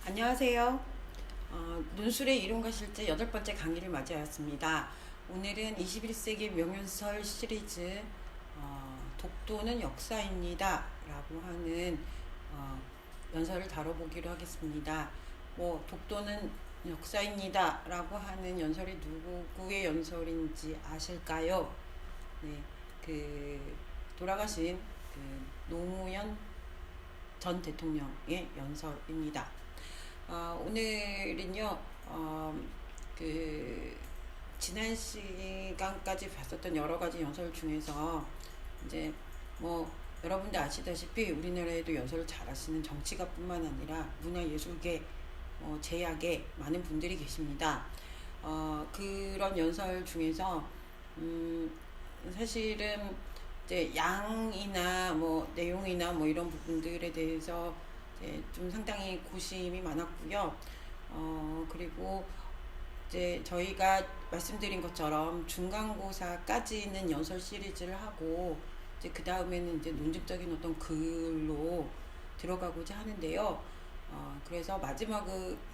안녕하세요. 논술의 이론과 실제 8번째 강의를 맞이하였습니다. 오늘은 21세기 명연설 시리즈 독도는 역사입니다 라고 하는 연설을 다뤄보기로 하겠습니다. 독도는 역사입니다 라고 하는 연설이 누구의 연설인지 아실까요? 네, 돌아가신 노무현 전 대통령의 연설입니다. 오늘은요, 지난 시간까지 봤었던 여러 가지 연설 중에서 이제 여러분들 아시다시피 우리나라에도 연설을 잘하시는 정치가뿐만 아니라 문화예술계, 제약에 많은 분들이 계십니다. 그런 연설 중에서 사실은 이제 양이나 내용이나 이런 부분들에 대해서 좀 상당히 고심이 많았고요. 그리고 이제 저희가 말씀드린 것처럼 중간고사까지는 연설 시리즈를 하고 이제 그 다음에는 이제 논증적인 어떤 글로 들어가고자 하는데요. 그래서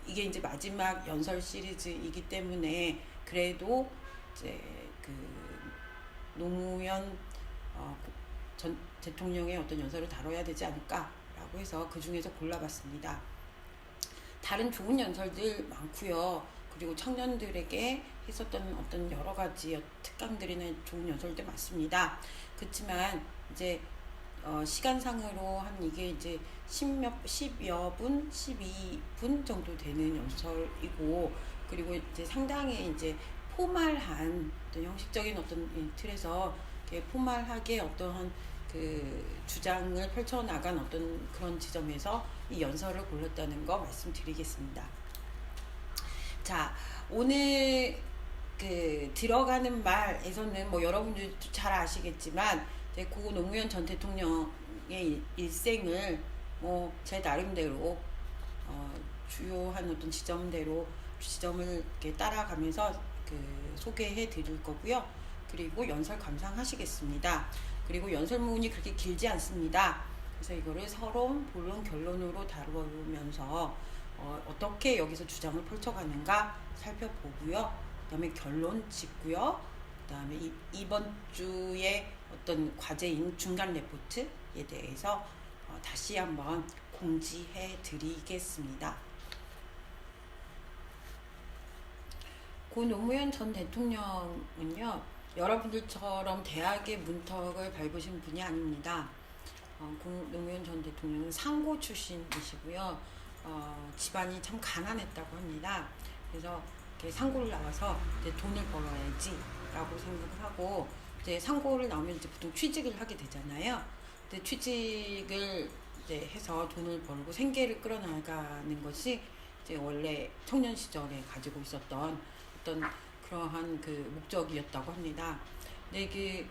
이게 이제 마지막 연설 시리즈이기 때문에 그래도 이제 노무현 전 대통령의 어떤 연설을 다뤄야 되지 않을까라고 해서 그 중에서 골라봤습니다. 다른 좋은 연설들 많고요. 그리고 청년들에게 했었던 어떤 여러 가지 특강들이나 좋은 연설들 많습니다. 그렇지만 이제 시간상으로 이게 이제 10여 분, 12분 정도 되는 연설이고, 그리고 이제 상당히 이제 포멀한 어떤 형식적인 어떤 틀에서 포멀하게 어떠한 주장을 펼쳐나간 어떤 그런 지점에서 이 연설을 골랐다는 거 말씀드리겠습니다. 자, 오늘 들어가는 말에서는 여러분들도 잘 아시겠지만 고 노무현 전 대통령의 일생을 제 나름대로 주요한 어떤 지점을 이렇게 따라가면서 소개해 드릴 거고요. 그리고 연설 감상하시겠습니다. 그리고 연설문이 그렇게 길지 않습니다. 그래서 이거를 서론, 본론, 결론으로 다루면서 어떻게 여기서 주장을 펼쳐가는가 살펴보고요. 그 다음에 결론 짓고요. 그 다음에 이번 주에 어떤 과제인 중간 레포트에 대해서 다시 한번 공지해 드리겠습니다. 고 노무현 전 대통령은요, 여러분들처럼 대학의 문턱을 밟으신 분이 아닙니다. 고 노무현 전 대통령은 상고 출신이시고요. 집안이 참 가난했다고 합니다. 그래서 상고를 나와서 이제 돈을 벌어야지 라고 생각을 하고, 이제 상고를 나오면 이제 보통 취직을 하게 되잖아요. 근데 취직을 이제 해서 돈을 벌고 생계를 끌어나가는 것이 이제 원래 청년 시절에 가지고 있었던 어떤 그러한 목적이었다고 합니다. 근데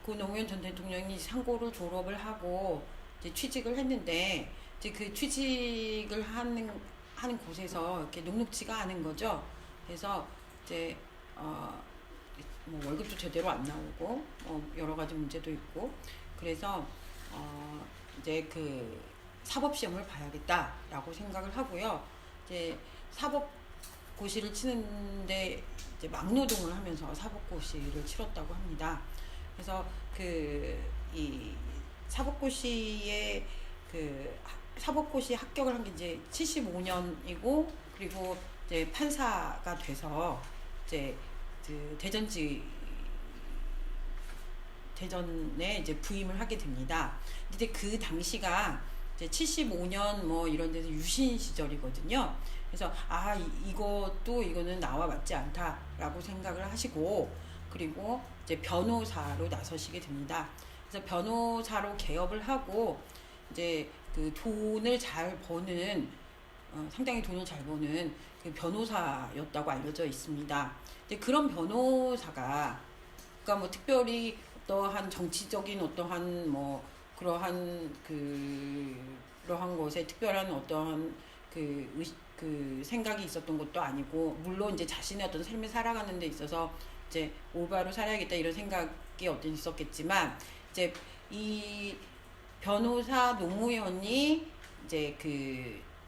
고 노무현 전 대통령이 상고를 졸업을 하고 이제 취직을 했는데, 이제 그 취직을 하는 곳에서 이렇게 녹록지가 않은 거죠. 그래서 이제 월급도 제대로 안 나오고 여러 가지 문제도 있고, 그래서 이제 사법시험을 봐야겠다라고 생각을 하고요. 이제 사법고시를 치는데 이제 막노동을 하면서 사법고시를 치렀다고 합니다. 그래서 이 사법고시 합격을 한 게 이제 75년이고, 그리고 이제 판사가 돼서 이제 대전에 이제 부임을 하게 됩니다. 근데 그 당시가 이제 75년 이런 데서 유신 시절이거든요. 그래서 이거는 나와 맞지 않다라고 생각을 하시고, 그리고 이제 변호사로 나서시게 됩니다. 그래서 변호사로 개업을 하고 이제 돈을 잘 버는 상당히 돈을 잘 버는 변호사였다고 알려져 있습니다. 근데 그런 변호사가 특별히 어떠한 정치적인 어떠한 그러한 것에 특별한 어떠한 생각이 있었던 것도 아니고, 물론 이제 자신의 어떤 삶을 살아가는 데 있어서 이제 올바로 살아야겠다 이런 생각이 있었겠지만, 이제 이 변호사 노무현이 이제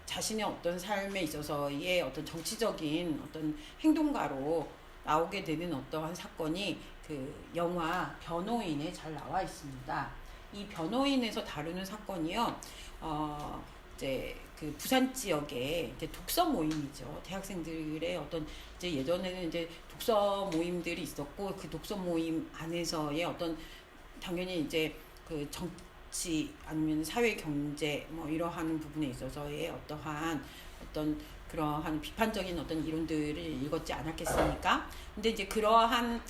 자신의 어떤 삶에 있어서의 어떤 정치적인 어떤 행동가로 나오게 되는 어떠한 사건이 그 영화 변호인에 잘 나와 있습니다. 이 변호인에서 다루는 사건이요, 이제 그 부산 지역에 이제 독서 모임이죠. 대학생들의 어떤 이제 예전에는 이제 독서 모임들이 있었고, 그 독서 모임 안에서의 어떤 당연히 이제 그 정치 아니면 사회 경제 뭐 이러한 부분에 있어서의 어떠한 어떤 그러한 비판적인 어떤 이론들을 읽었지 않았겠습니까? 근데 이제 그러한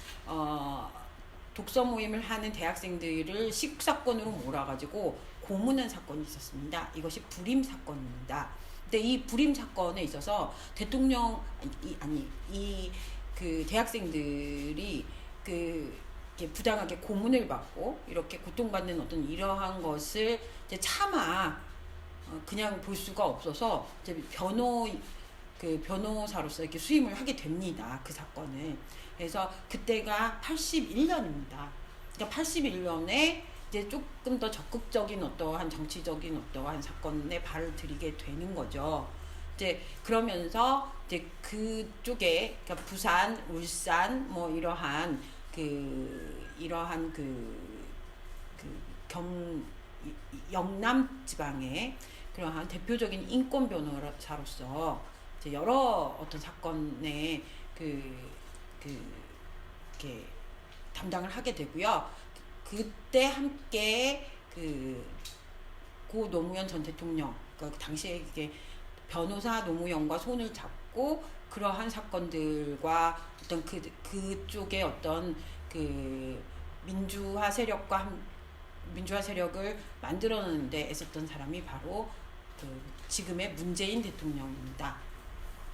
독서 모임을 하는 대학생들을 시국 사건으로 몰아가지고 고문한 사건이 있었습니다. 이것이 불임 사건입니다. 근데 이 불임 사건에 있어서 대통령 이 그 대학생들이 그 부당하게 고문을 받고 이렇게 고통받는 어떤 이러한 것을 이제 차마 그냥 볼 수가 없어서 이제 변호사로서 이렇게 수임을 하게 됩니다. 그 사건을. 그래서 그때가 81년입니다. 그러니까 81년에 이제 조금 더 적극적인 어떠한 정치적인 어떠한 사건에 발을 들이게 되는 거죠. 이제 그러면서 이제 그쪽에 그러니까 부산, 울산 뭐 이러한 영남 지방의 그러한 대표적인 인권 변호사로서 이제 여러 어떤 사건에 이렇게 담당을 하게 되고요. 그때 함께 고 노무현 전 대통령, 그 당시에 이게 변호사 노무현과 손을 잡고 그러한 사건들과 어떤 그쪽의 어떤 그 민주화 세력을 만들어내는데 애썼던 사람이 바로 그 지금의 문재인 대통령입니다.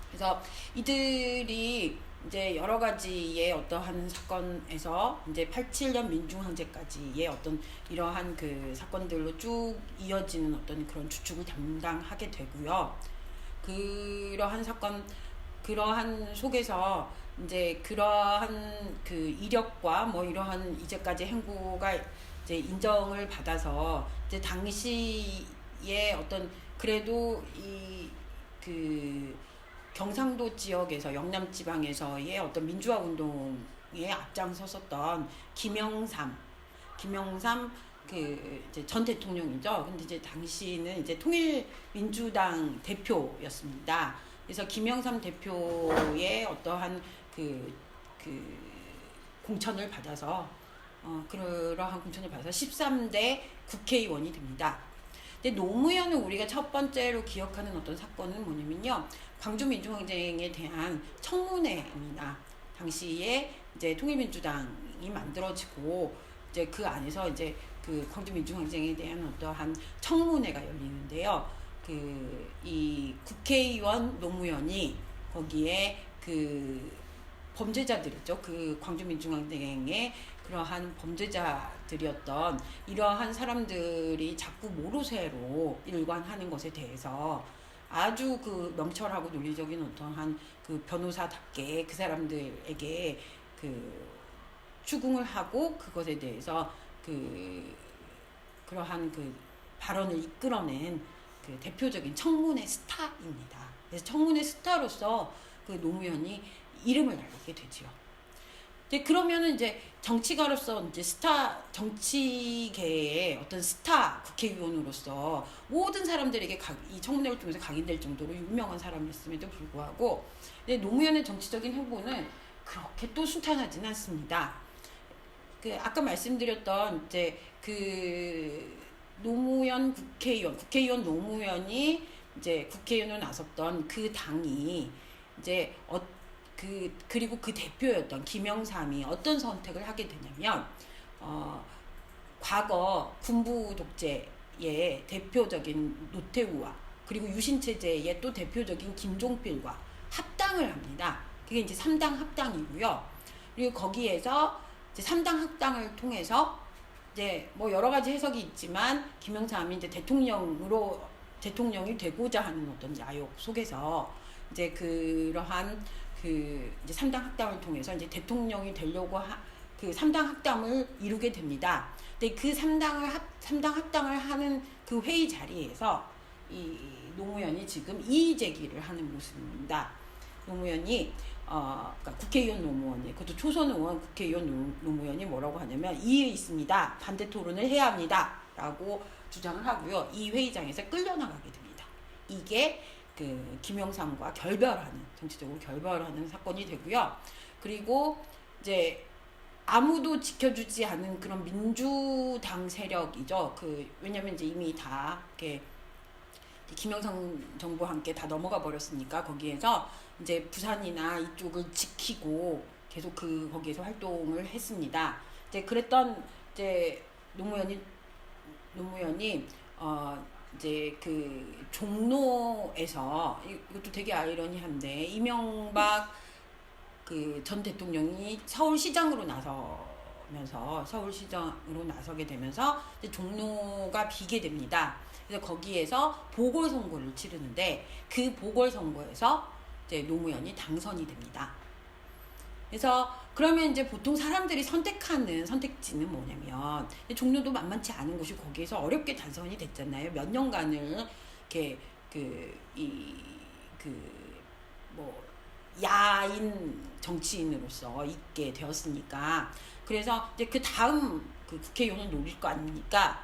그래서 이들이 이제 여러 가지의 어떠한 사건에서 이제 87년 민중항쟁까지의 어떤 이러한 그 사건들로 쭉 이어지는 어떤 그런 주축을 담당하게 되고요. 그러한 속에서 이제 그러한 그 이력과 뭐 이러한 이제까지 행보가 이제 인정을 받아서 이제 당시에 어떤 그래도 경상도 지역에서 영남 지방에서의 어떤 민주화 운동에 앞장섰었던 김영삼 이제 전 대통령이죠. 근데 이제 당시는 이제 통일민주당 대표였습니다. 그래서 김영삼 대표의 어떠한 공천을 받아서 그러한 공천을 받아서 13대 국회의원이 됩니다. 근데 노무현은 우리가 첫 번째로 기억하는 어떤 사건은 뭐냐면요, 광주민주항쟁에 대한 청문회입니다. 당시에 이제 통일민주당이 만들어지고 이제 그 안에서 이제 그 광주민주항쟁에 대한 어떠한 청문회가 열리는데요. 이 국회의원 노무현이 거기에 그 범죄자들이죠. 그 광주민주항쟁의 그러한 범죄자들이었던 이러한 사람들이 자꾸 모로쇠로 일관하는 것에 대해서 아주 그 명철하고 논리적인 어떠한 그 변호사답게 그 사람들에게 추궁을 하고 그것에 대해서 그러한 발언을 이끌어낸 그 대표적인 청문회 스타입니다. 그래서 청문회 스타로서 그 노무현이 이름을 날리게 되지요. 이제 그러면은 이제 정치가로서 이제 정치계의 어떤 스타 국회의원으로서 모든 사람들에게 이 청문회를 통해서 각인될 정도로 유명한 사람이었음에도 불구하고, 근데 노무현의 정치적인 행보는 그렇게 또 순탄하지는 않습니다. 아까 말씀드렸던 이제 노무현 국회의원 노무현이 이제 국회의원으로 나섰던 그 당이 이제 그리고 그 대표였던 김영삼이 어떤 선택을 하게 되냐면 과거 군부 독재의 대표적인 노태우와 그리고 유신체제의 또 대표적인 김종필과 합당을 합니다. 그게 이제 3당 합당이고요. 그리고 거기에서 이제 3당 합당을 통해서 이제 뭐 여러 가지 해석이 있지만 김영삼이 이제 대통령이 되고자 하는 어떤 야욕 속에서 이제 그러한 이제 3당 합당을 통해서 이제 대통령이 되려고 그 3당 합당을 이루게 됩니다. 근데 그 3당 합당을 하는 그 회의 자리에서 이 노무현이 지금 이의 제기를 하는 모습입니다. 노무현이 그러니까 국회의원 노무현이, 그것도 초선 의원 국회의원 노무현이 뭐라고 하냐면 이의 있습니다. 반대 토론을 해야 합니다. 라고 주장을 하고요. 이 회의장에서 끌려나가게 됩니다. 이게 그 김영삼과 정치적으로 결별하는 사건이 되고요. 그리고 이제 아무도 지켜주지 않은 그런 민주당 세력이죠. 왜냐면 이제 이미 다 이렇게 김영삼 정부와 함께 다 넘어가 버렸으니까 거기에서 이제 부산이나 이쪽을 지키고 계속 거기에서 활동을 했습니다. 이제 그랬던 이제 노무현이 이제 그 종로에서, 이것도 되게 아이러니한데, 이명박 그 전 대통령이 서울시장으로 나서게 되면서 이제 종로가 비게 됩니다. 그래서 거기에서 보궐선거를 치르는데 그 보궐선거에서 이제 노무현이 당선이 됩니다. 그래서 그러면 이제 보통 사람들이 선택하는 선택지는 뭐냐면, 종로도 만만치 않은 곳이 거기에서 어렵게 당선이 됐잖아요. 몇 년간을 이렇게 야인 정치인으로서 있게 되었으니까. 그래서 이제 그 다음 그 국회의원을 노릴 거 아닙니까?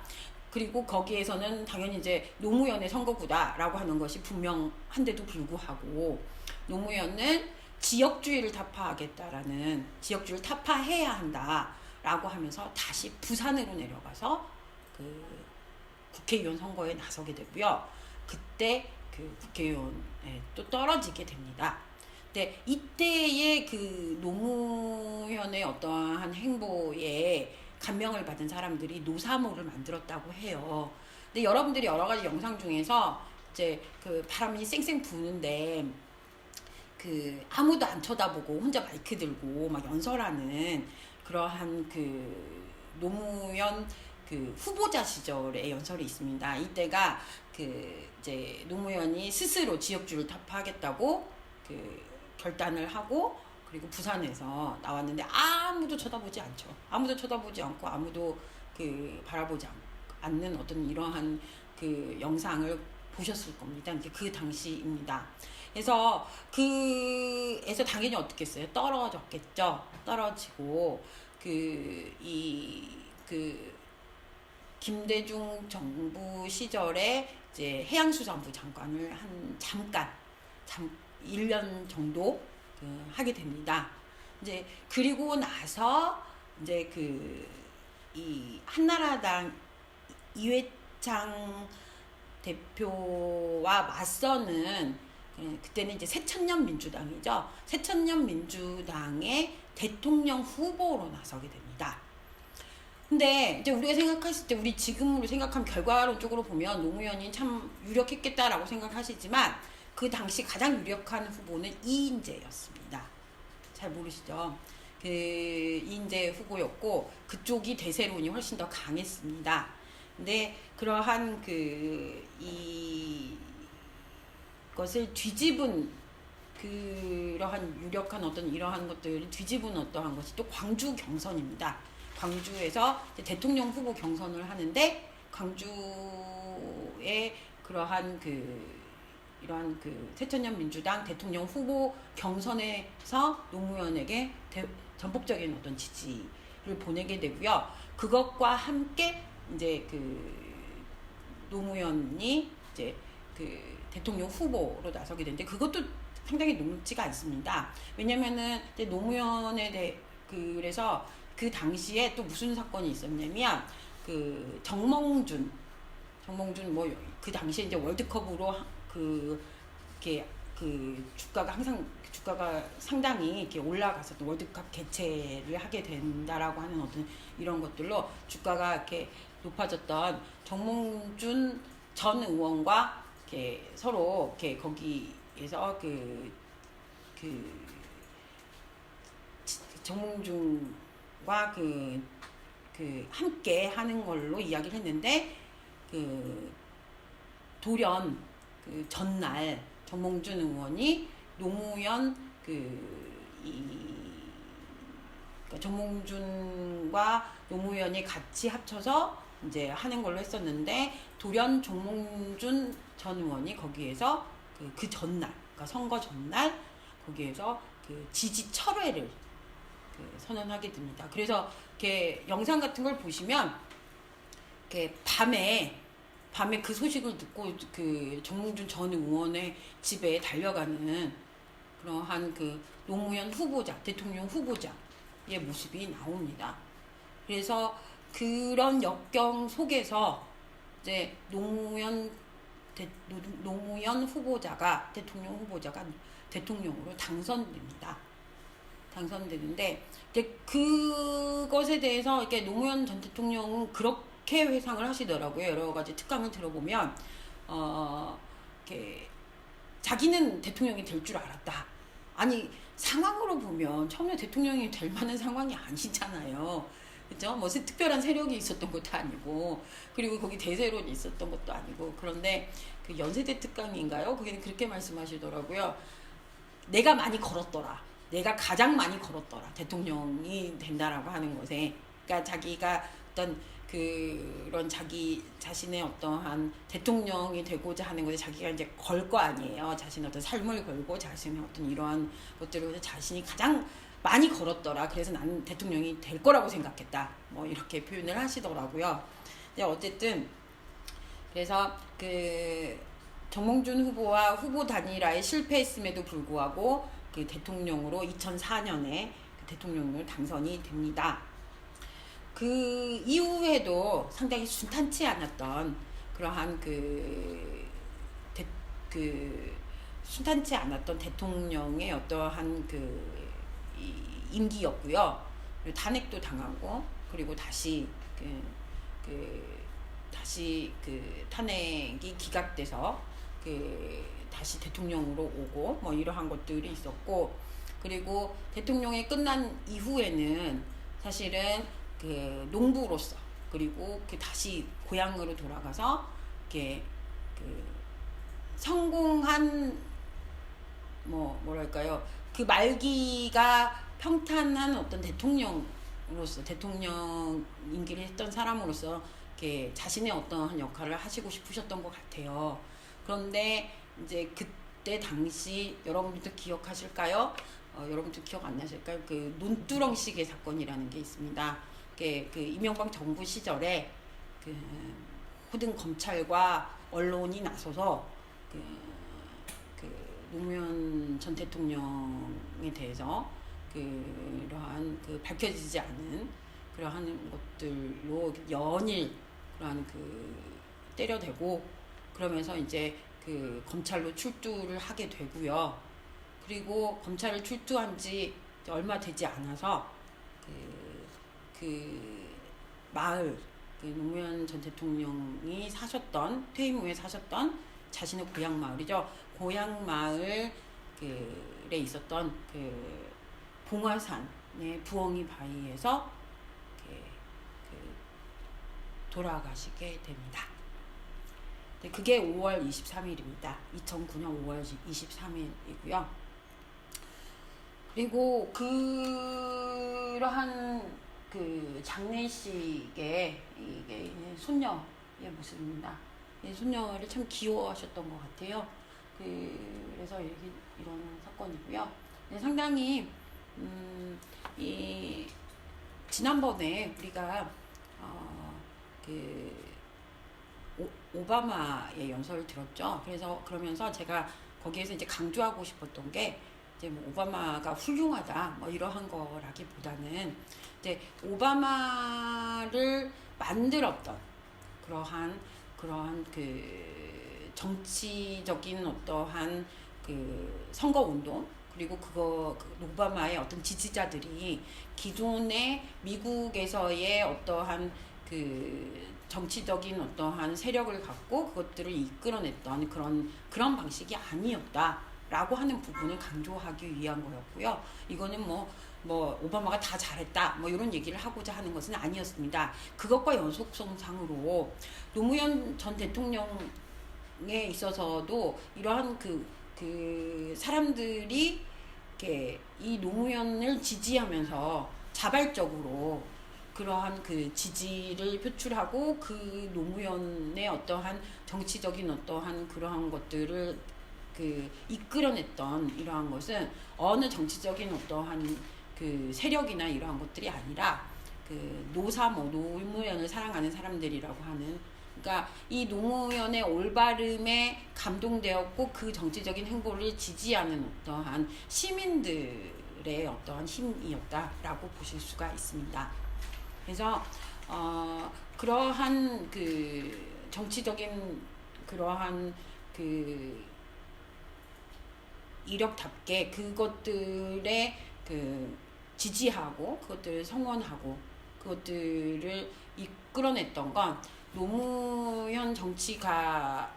그리고 거기에서는 당연히 이제 노무현의 선거구다라고 하는 것이 분명한데도 불구하고 노무현은 지역주의를 타파해야 한다라고 하면서 다시 부산으로 내려가서 그 국회의원 선거에 나서게 되고요. 그때 그 국회의원에 또 떨어지게 됩니다. 근데 이때의 그 노무현의 어떠한 행보에 감명을 받은 사람들이 노사모를 만들었다고 해요. 근데 여러분들이 여러 가지 영상 중에서 이제 그 바람이 쌩쌩 부는데 그 아무도 안 쳐다보고 혼자 마이크 들고 막 연설하는 그러한 그 노무현 그 후보자 시절의 연설이 있습니다. 이때가 그 이제 노무현이 스스로 지역주를 타파하겠다고 그 결단을 하고, 그리고 부산에서 나왔는데 아무도 쳐다보지 않고 아무도 그 바라보지 않는 어떤 이러한 그 영상을 보셨을 겁니다. 이제 그 당시입니다. 그래서 그에서 당연히 어떻게 했어요? 떨어졌겠죠. 떨어지고 김대중 정부 시절에 이제 해양수산부 장관을 잠깐 1년 정도 하게 됩니다. 이제 그리고 나서 이제 이 한나라당 이회창 대표와 맞서는, 그때는 이제 새천년 민주당이죠. 새천년 민주당의 대통령 후보로 나서게 됩니다. 근데 이제 우리가 생각했을 때, 우리 지금으로 생각하면 결과론적으로 보면 노무현이 참 유력했겠다라고 생각하시지만 그 당시 가장 유력한 후보는 이인재였습니다. 잘 모르시죠? 그 이인재 후보였고 그쪽이 대세론이 훨씬 더 강했습니다. 근데 그러한 이것을 뒤집은, 그러한 유력한 어떤 이러한 것들을 뒤집은 어떠한 것이 또 광주 경선입니다. 광주에서 대통령 후보 경선을 하는데, 광주의 그러한 이러한 새천년 민주당 대통령 후보 경선에서 노무현에게 전폭적인 어떤 지지를 보내게 되고요. 그것과 함께 이제 노무현이 이제 대통령 후보로 나서게 되는데, 그것도 상당히 녹록지가 않습니다. 왜냐면은 이제 노무현에 그래서 그 당시에 또 무슨 사건이 있었냐면, 정몽준 그 당시에 이제 월드컵으로 주가가 상당히 이렇게 올라갔었던, 월드컵 개최를 하게 된다라고 하는 어떤 이런 것들로 주가가 이렇게 높아졌던 정몽준 전 의원과 이렇게 서로 이렇게 거기에서 정몽준과 함께 하는 걸로 이야기를 했는데, 돌연 전날 정몽준 의원이 노무현 정몽준과 노무현이 같이 합쳐서 이제 하는 걸로 했었는데, 돌연 정몽준 전 의원이 거기에서 그 전날, 그러니까 선거 전날 거기에서 그 지지 철회를 선언하게 됩니다. 그래서 이렇게 영상 같은 걸 보시면 이렇게 밤에 그 소식을 듣고 그 정몽준 전 의원의 집에 달려가는 그러한 그 노무현 후보자, 대통령 후보자의 모습이 나옵니다. 그래서 그런 역경 속에서 이제 노무현 후보자가 대통령으로 당선되는데 이제 그것에 대해서 이렇게 노무현 전 대통령은 그렇게 회상을 하시더라고요. 여러 가지 특강을 들어보면 이렇게 자기는 대통령이 될 줄 알았다. 아니 상황으로 보면 처음에 대통령이 될 만한 상황이 아니잖아요. 그죠? 뭐 특별한 세력이 있었던 것도 아니고, 그리고 거기 대세론이 있었던 것도 아니고. 그런데 그 연세대 특강인가요? 거기는 그렇게 말씀하시더라고요. 내가 많이 걸었더라. 내가 가장 많이 걸었더라. 대통령이 된다라고 하는 것에. 그러니까 자기가 어떤 그런 자기 자신의 어떠한 대통령이 되고자 하는 것에 자기가 이제 걸 거 아니에요. 자신의 어떤 삶을 걸고 자신의 어떤 이러한 것들을 자신이 가장 많이 걸었더라. 그래서 나는 대통령이 될 거라고 생각했다. 뭐 이렇게 표현을 하시더라고요. 근데 어쨌든 그래서 그 정몽준 후보와 후보 단일화에 실패했음에도 불구하고 그 대통령으로 2004년에 대통령으로 당선이 됩니다. 그 이후에도 상당히 순탄치 않았던 그러한 순탄치 않았던 대통령의 어떠한 임기였고요. 탄핵도 당하고, 그리고 다시 다시 탄핵이 기각돼서 다시 대통령으로 오고 뭐 이러한 것들이 있었고, 그리고 대통령이 끝난 이후에는 사실은 농부로서, 그리고 다시 고향으로 돌아가서 성공한 뭐랄까요, 그 말기가 평탄한 어떤 대통령으로서, 대통령 임기를 했던 사람으로서 자신의 어떤 역할을 하시고 싶으셨던 것 같아요. 그런데 이제 그때 당시 여러분들도 기억하실까요? 여러분들 기억 안 나실까요? 그 논두렁식의 사건이라는 게 있습니다. 그 이명박 정부 시절에 모든 검찰과 언론이 나서서 노무현 전 대통령에 대해서 그러한 밝혀지지 않은 그러한 것들로 연일 그러한 때려대고, 그러면서 이제 검찰로 출두를 하게 되고요. 그리고 검찰을 출두한 지 얼마 되지 않아서 마을, 노무현 전 대통령이 퇴임 후에 사셨던 자신의 고향 마을이죠. 고향 마을에 있었던 봉화산의 부엉이 바위에서 돌아가시게 됩니다. 그게 5월 23일입니다. 2009년 5월 23일이고요. 그리고 그러한 장례식에 이게 손녀의 모습입니다. 손녀를 참 귀여워하셨던 것 같아요. 그래서 이런 사건이고요. 상당히 지난번에 우리가 오바마의 연설을 들었죠. 그러면서 제가 거기에서 이제 강조하고 싶었던 게, 이제 오바마가 훌륭하다 뭐 이러한 거라기보다는 이제 오바마를 만들었던 그러한 정치적인 어떠한 선거 운동, 그리고 오바마의 어떤 지지자들이 기존의 미국에서의 어떠한 정치적인 어떠한 세력을 갖고 그것들을 이끌어냈던 그런 방식이 아니었다라고 하는 부분을 강조하기 위한 거였고요. 이거는 오바마가 다 잘했다 뭐 이런 얘기를 하고자 하는 것은 아니었습니다. 그것과 연속성상으로 노무현 전 대통령에 있어서도 이러한 사람들이 이 노무현을 지지하면서 자발적으로 그러한 그 지지를 표출하고 그 노무현의 어떠한 정치적인 어떠한 그러한 것들을 그 이끌어냈던 이러한 것은 어느 정치적인 어떠한 그 세력이나 이러한 것들이 아니라 그 노무현을 사랑하는 사람들이라고 하는, 그러니까 이 노무현의 올바름에 감동되었고 그 정치적인 행보를 지지하는 어떠한 시민들의 어떠한 힘이었다라고 보실 수가 있습니다. 그래서 그러한 그 정치적인 그러한 그 이력답게 그것들에 그 지지하고 그것들을 성원하고 그것들을 이끌어냈던 건 노무현 정치가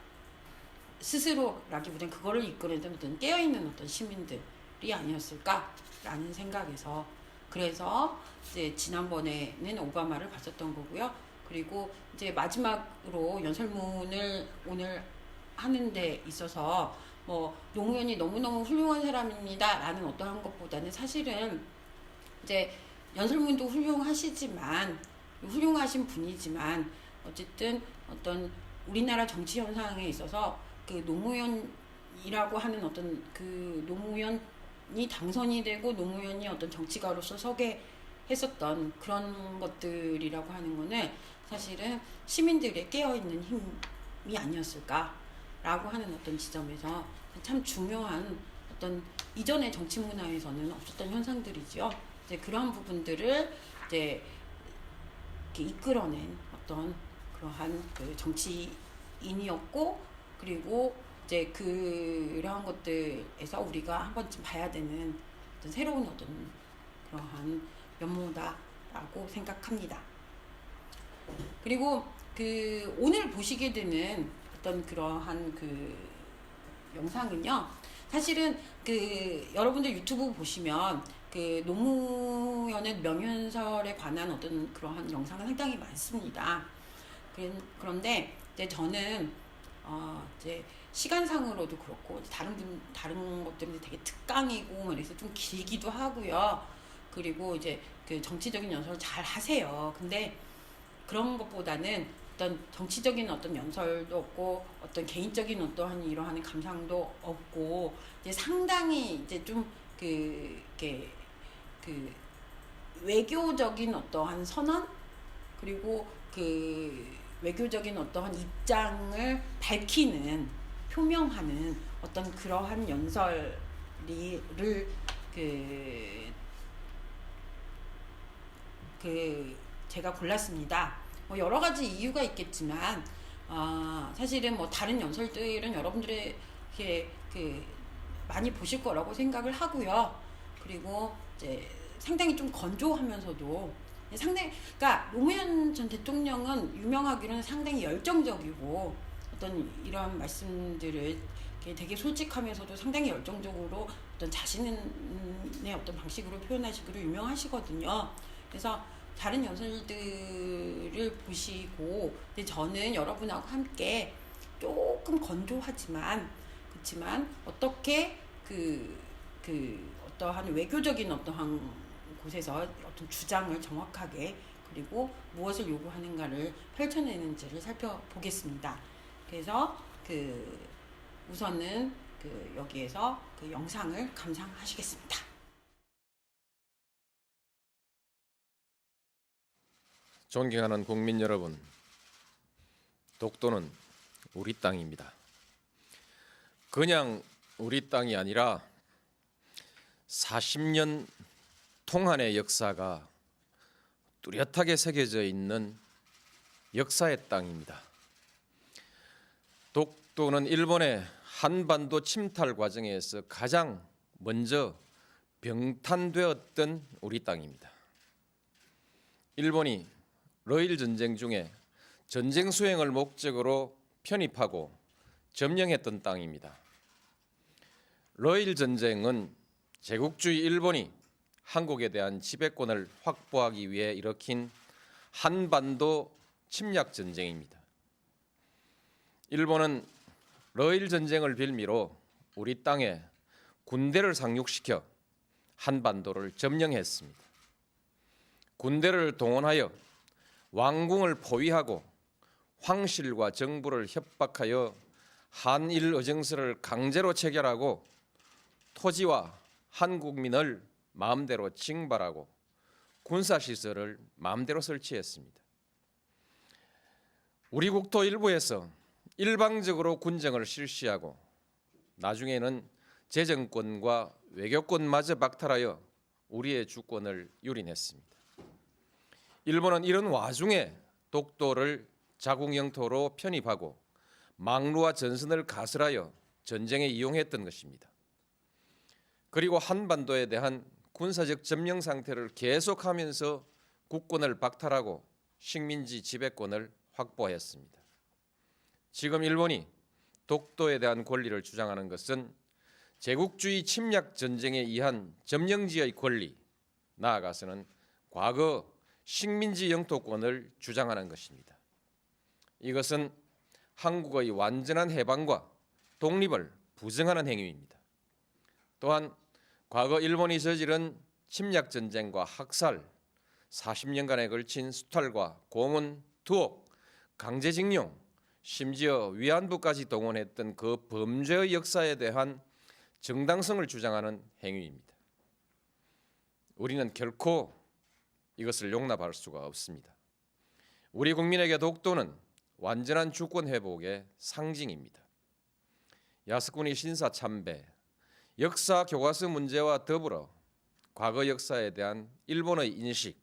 스스로라기보다는 그거를 이끌어내던 어떤 깨어있는 어떤 시민들이 아니었을까라는 생각에서, 그래서 이제 지난번에는 오바마를 봤었던 거고요. 그리고 이제 마지막으로 연설문을 오늘 하는 데 있어서 뭐 노무현이 너무너무 훌륭한 사람입니다라는 어떠한 것보다는 사실은 이제 연설문도 훌륭하시지만 훌륭하신 분이지만 어쨌든 어떤 우리나라 정치 현상에 있어서 그 노무현이라고 하는 어떤 그 노무현이 당선이 되고 노무현이 어떤 정치가로서 서게 했었던 그런 것들이라고 하는 거는 사실은 시민들의 깨어있는 힘이 아니었을까라고 하는 어떤 지점에서 참 중요한 어떤 이전의 정치 문화에서는 없었던 현상들이지요. 이제 그러한 부분들을 이제 이렇게 이끌어낸 어떤 그러한 그 정치인이었고, 그리고 이제 그러한 것들에서 우리가 한 번쯤 봐야 되는 어떤 새로운 어떤 그러한 면모다라고 생각합니다. 그리고 그 오늘 보시게 되는 어떤 그러한 그 영상은요, 사실은 그 여러분들 유튜브 보시면 그 노무현의 명연설에 관한 어떤 그러한 영상은 상당히 많습니다. 그런데 이제 저는 이제 시간상으로도 그렇고 다른 것들은 되게 특강이고 그래서 좀 길기도 하고요. 그리고 이제 그 정치적인 연설을 잘 하세요. 근데 그런 것보다는 어떤 정치적인 어떤 연설도 없고 어떤 개인적인 어떠한 이러한 감상도 없고 이제 상당히 이제 좀 이렇게 그 외교적인 어떠한 선언, 그리고 그 외교적인 어떠한 입장을 밝히는, 표명하는 어떤 그러한 연설을 제가 골랐습니다. 뭐 여러 가지 이유가 있겠지만 사실은 뭐 다른 연설들은 여러분들의 많이 보실 거라고 생각을 하고요. 그리고 이제 상당히 좀 건조하면서도 그러니까 노무현 전 대통령은 유명하기로는 상당히 열정적이고 어떤 이런 말씀들을 되게 솔직하면서도 상당히 열정적으로 어떤 자신의 어떤 방식으로 표현하시기로 유명하시거든요. 그래서 다른 연설들을 보시고, 근데 저는 여러분하고 함께 조금 건조하지만 그렇지만 어떻게 어떠한 외교적인 어떠한 곳에서 어떤 주장을 정확하게, 그리고 무엇을 요구하는가를 펼쳐내는지를 살펴보겠습니다. 그래서 우선은 여기에서 그 영상을 감상하시겠습니다. 존경하는 국민 여러분, 독도는 우리 땅입니다. 그냥 우리 땅이 아니라 40년 통한의 역사가 뚜렷하게 새겨져 있는 역사의 땅입니다. 독도는 일본의 한반도 침탈 과정에서 가장 먼저 병탄되었던 우리 땅입니다. 일본이 러일 전쟁 중에 전쟁 수행을 목적으로 편입하고 점령했던 땅입니다. 러일 전쟁은 제국주의 일본이 한국에 대한 지배권을 확보하기 위해 일으킨 한반도 침략 전쟁입니다. 일본은 러일 전쟁을 빌미로 우리 땅에 군대를 상륙시켜 한반도를 점령했습니다. 군대를 동원하여 왕궁을 포위하고 황실과 정부를 협박하여 한일 의정서를 강제로 체결하고 토지와 한국민을 마음대로 징발하고 군사시설을 마음대로 설치했습니다. 우리 국토 일부에서 일방적으로 군정을 실시하고 나중에는 재정권과 외교권마저 박탈하여 우리의 주권을 유린했습니다. 일본은 이런 와중에 독도를 자국 영토로 편입하고 망루와 전선을 가설하여 전쟁에 이용했던 것입니다. 그리고 한반도에 대한 군사적 점령 상태를 계속하면서 국권을 박탈하고 식민지 지배권을 확보했습니다. 지금 일본이 독도에 대한 권리를 주장하는 것은 제국주의 침략 전쟁에 의한 점령지의 권리, 나아가서는 과거 식민지 영토권을 주장하는 것입니다. 이것은 한국의 완전한 해방과 독립을 부정하는 행위입니다. 또한 과거 일본이 저지른 침략 전쟁과 학살, 40년간에 걸친 수탈과 고문, 투옥, 강제징용, 심지어 위안부까지 동원했던 그 범죄의 역사에 대한 정당성을 주장하는 행위입니다. 우리는 결코 이것을 용납할 수가 없습니다. 우리 국민에게 독도는 완전한 주권 회복의 상징입니다. 야스쿠니 신사 참배, 역사 교과서 문제와 더불어 과거 역사에 대한 일본의 인식,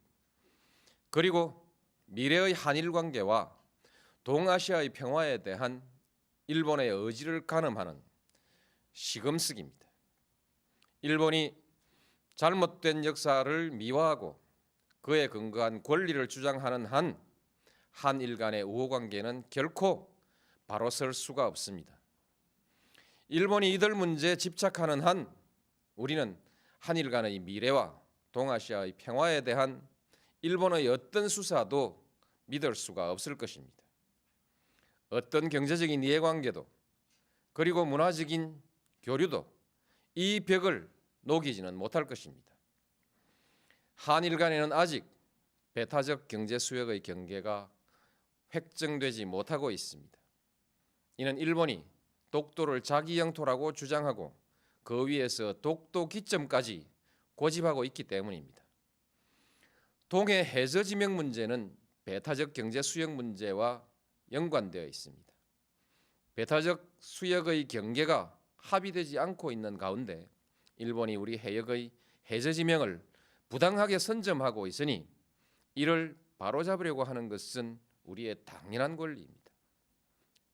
그리고 미래의 한일 관계와 동아시아의 평화에 대한 일본의 의지를 가늠하는 시금석입니다. 일본이 잘못된 역사를 미화하고 그에 근거한 권리를 주장하는 한 한일 간의 우호관계는 결코 바로 설 수가 없습니다. 일본이 이들 문제에 집착하는 한 우리는 한일 간의 미래와 동아시아의 평화에 대한 일본의 어떤 수사도 믿을 수가 없을 것입니다. 어떤 경제적인 이해관계도 그리고 문화적인 교류도 이 벽을 녹이지는 못할 것입니다. 한일 간에는 아직 배타적 경제 수역의 경계가 획정되지 못하고 있습니다. 이는 일본이 독도를 자기 영토라고 주장하고 그 위에서 독도 기점까지 고집하고 있기 때문입니다. 동해 해저 지명 문제는 배타적 경제 수역 문제와 연관되어 있습니다. 배타적 수역의 경계가 합의되지 않고 있는 가운데 일본이 우리 해역의 해저 지명을 부당하게 선점하고 있으니 이를 바로잡으려고 하는 것은 우리의 당연한 권리입니다.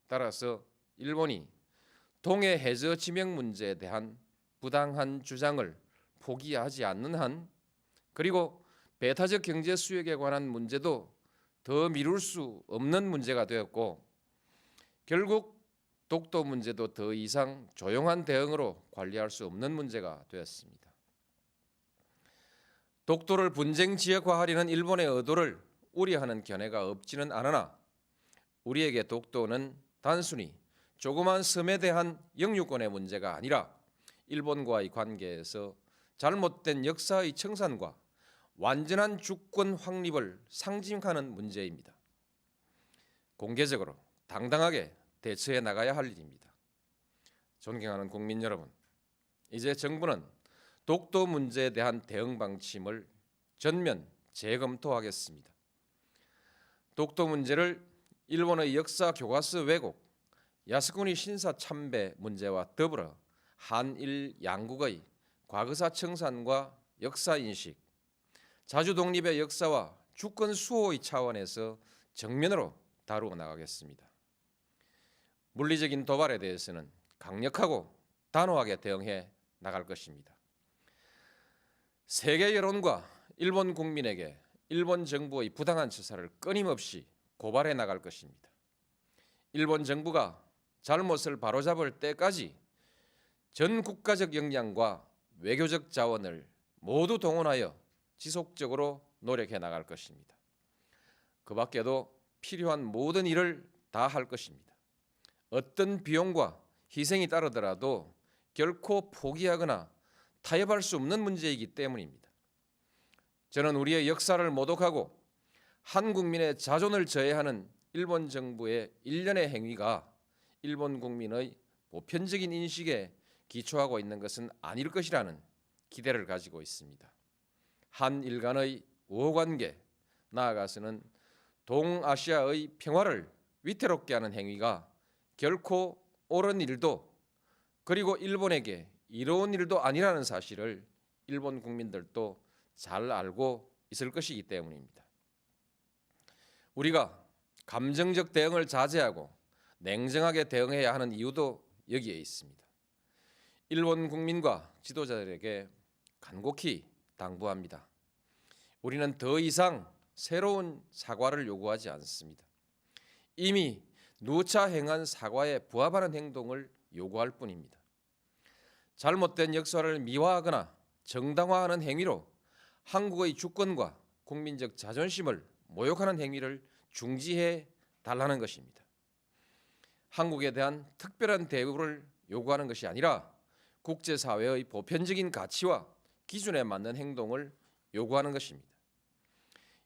따라서 일본이 동해 해저 지명 문제에 대한 부당한 주장을 포기하지 않는 한, 그리고 배타적 경제 수역에 관한 문제도 더 미룰 수 없는 문제가 되었고, 결국 독도 문제도 더 이상 조용한 대응으로 관리할 수 없는 문제가 되었습니다. 독도를 분쟁 지역화하려는 일본의 의도를 우려하는 견해가 없지는 않으나 우리에게 독도는 단순히 조그만 섬에 대한 영유권의 문제가 아니라 일본과의 관계에서 잘못된 역사의 청산과 완전한 주권 확립을 상징하는 문제입니다. 공개적으로 당당하게 대처해 나가야 할 일입니다. 존경하는 국민 여러분, 이제 정부는 독도 문제에 대한 대응 방침을 전면 재검토하겠습니다. 독도 문제를 일본의 역사 교과서 왜곡, 야스쿠니 신사 참배 문제와 더불어 한일 양국의 과거사 청산과 역사 인식, 자주 독립의 역사와 주권 수호의 차원에서 정면으로 다루어 나가겠습니다. 물리적인 도발에 대해서는 강력하고 단호하게 대응해 나갈 것입니다. 세계 여론과 일본 국민에게 일본 정부의 부당한 처사를 끊임없이 고발해 나갈 것입니다. 일본 정부가 잘못을 바로잡을 때까지 전 국가적 역량과 외교적 자원을 모두 동원하여 지속적으로 노력해 나갈 것입니다. 그 밖에도 필요한 모든 일을 다 할 것입니다. 어떤 비용과 희생이 따르더라도 결코 포기하거나 타협할 수 없는 문제이기 때문입니다. 저는 우리의 역사를 모독하고 한 국민의 자존을 저해하는 일본 정부의 일련의 행위가 일본 국민의 보편적인 인식에 기초하고 있는 것은 아닐 것이라는 기대를 가지고 있습니다. 한일 간의 우호관계, 나아가서는 동아시아의 평화를 위태롭게 하는 행위가 결코 옳은 일도 그리고 일본에게 이로운 일도 아니라는 사실을 일본 국민들도 잘 알고 있을 것이기 때문입니다. 우리가 감정적 대응을 자제하고 냉정하게 대응해야 하는 이유도 여기에 있습니다. 일본 국민과 지도자들에게 간곡히 당부합니다. 우리는 더 이상 새로운 사과를 요구하지 않습니다. 이미 누차 행한 사과에 부합하는 행동을 요구할 뿐입니다. 잘못된 역사를 미화하거나 정당화하는 행위로 한국의 주권과 국민적 자존심을 모욕하는 행위를 중지해 달라는 것입니다. 한국에 대한 특별한 대우를 요구하는 것이 아니라 국제사회의 보편적인 가치와 기준에 맞는 행동을 요구하는 것입니다.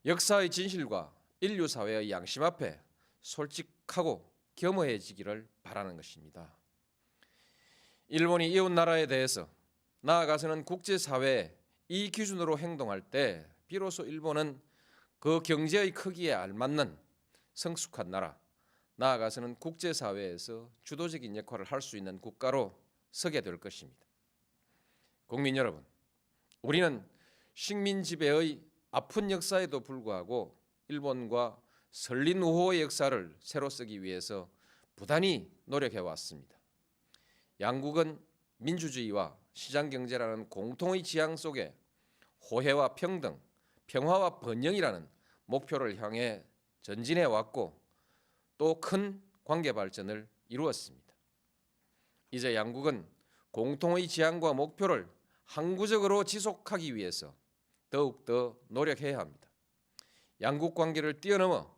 역사의 진실과 인류사회의 양심 앞에 솔직하고 겸허해지기를 바라는 것입니다. 일본이 이웃나라에 대해서 나아가서는 국제사회에 이 기준으로 행동할 때 비로소 일본은 그 경제의 크기에 알맞는 성숙한 나라, 나아가서는 국제사회에서 주도적인 역할을 할 수 있는 국가로 서게 될 것입니다. 국민 여러분, 우리는 식민 지배의 아픈 역사에도 불구하고 일본과 설린 우호의 역사를 새로 쓰기 위해서 부단히 노력해 왔습니다. 양국은 민주주의와 시장경제라는 공통의 지향 속에 호혜와 평등, 평화와 번영이라는 목표를 향해 전진해 왔고 또 큰 관계 발전을 이루었습니다. 이제 양국은 공통의 지향과 목표를 항구적으로 지속하기 위해서 더욱더 노력해야 합니다. 양국 관계를 뛰어넘어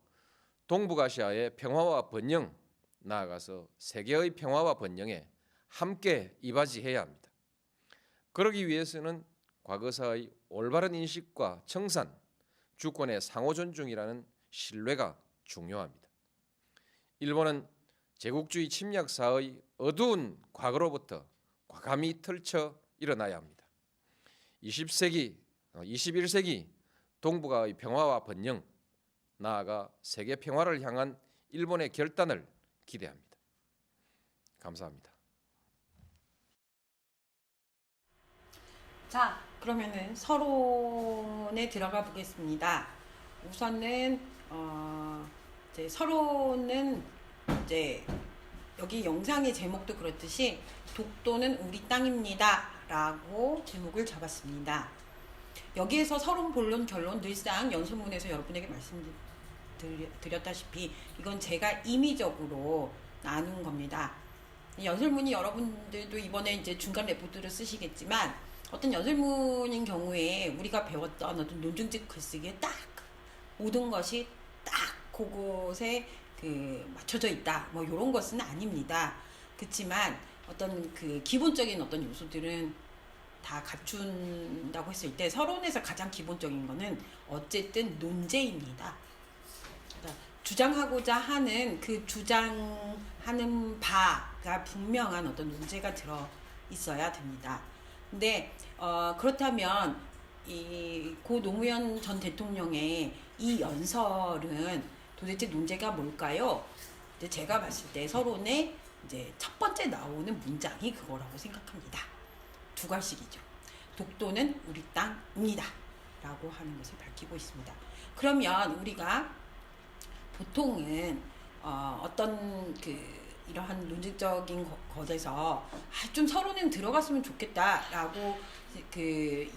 동북아시아의 평화와 번영, 나아가서 세계의 평화와 번영에 함께 이바지해야 합니다. 그러기 위해서는 과거사의 올바른 인식과 청산, 주권의 상호 존중이라는 신뢰가 중요합니다. 일본은 제국주의 침략사의 어두운 과거로부터 과감히 털쳐 일어나야 합니다. 21세기 동북아의 평화와 번영, 나아가 세계 평화를 향한 일본의 결단을 기대합니다. 감사합니다. 자, 그러면은 서론에 들어가 보겠습니다. 우선은 이제 서론은 이제 여기 영상의 제목도 그렇듯이 독도는 우리 땅입니다라고 제목을 잡았습니다. 여기에서 서론, 본론, 결론 늘상 연설문에서 여러분에게 말씀드렸다시피 이건 제가 임의적으로 나눈 겁니다. 연설문이 여러분들도 이번에 이제 중간 레포트를 쓰시겠지만 어떤 연설문인 경우에 우리가 배웠던 어떤 논증집 글쓰기에 딱 모든 것이 딱 그곳에 맞춰져 있다. 뭐 이런 것은 아닙니다. 그렇지만 어떤 기본적인 어떤 요소들은 다 갖춘다고 했을 때 서론에서 가장 기본적인 거는 어쨌든 논제입니다. 그러니까 주장하고자 하는 그 주장하는 바가 분명한 어떤 논제가 들어 있어야 됩니다. 근데 그렇다면 고 노무현 전 대통령의 이 연설은 도대체 논제가 뭘까요? 이제 제가 봤을 때 서론에 이제 첫 번째 나오는 문장이 그거라고 생각합니다. 두 가지이죠. 독도는 우리 땅입니다. 라고 하는 것을 밝히고 있습니다. 그러면 우리가 보통은 어떤 이러한 논증적인 것에서 좀 서론은 들어갔으면 좋겠다라고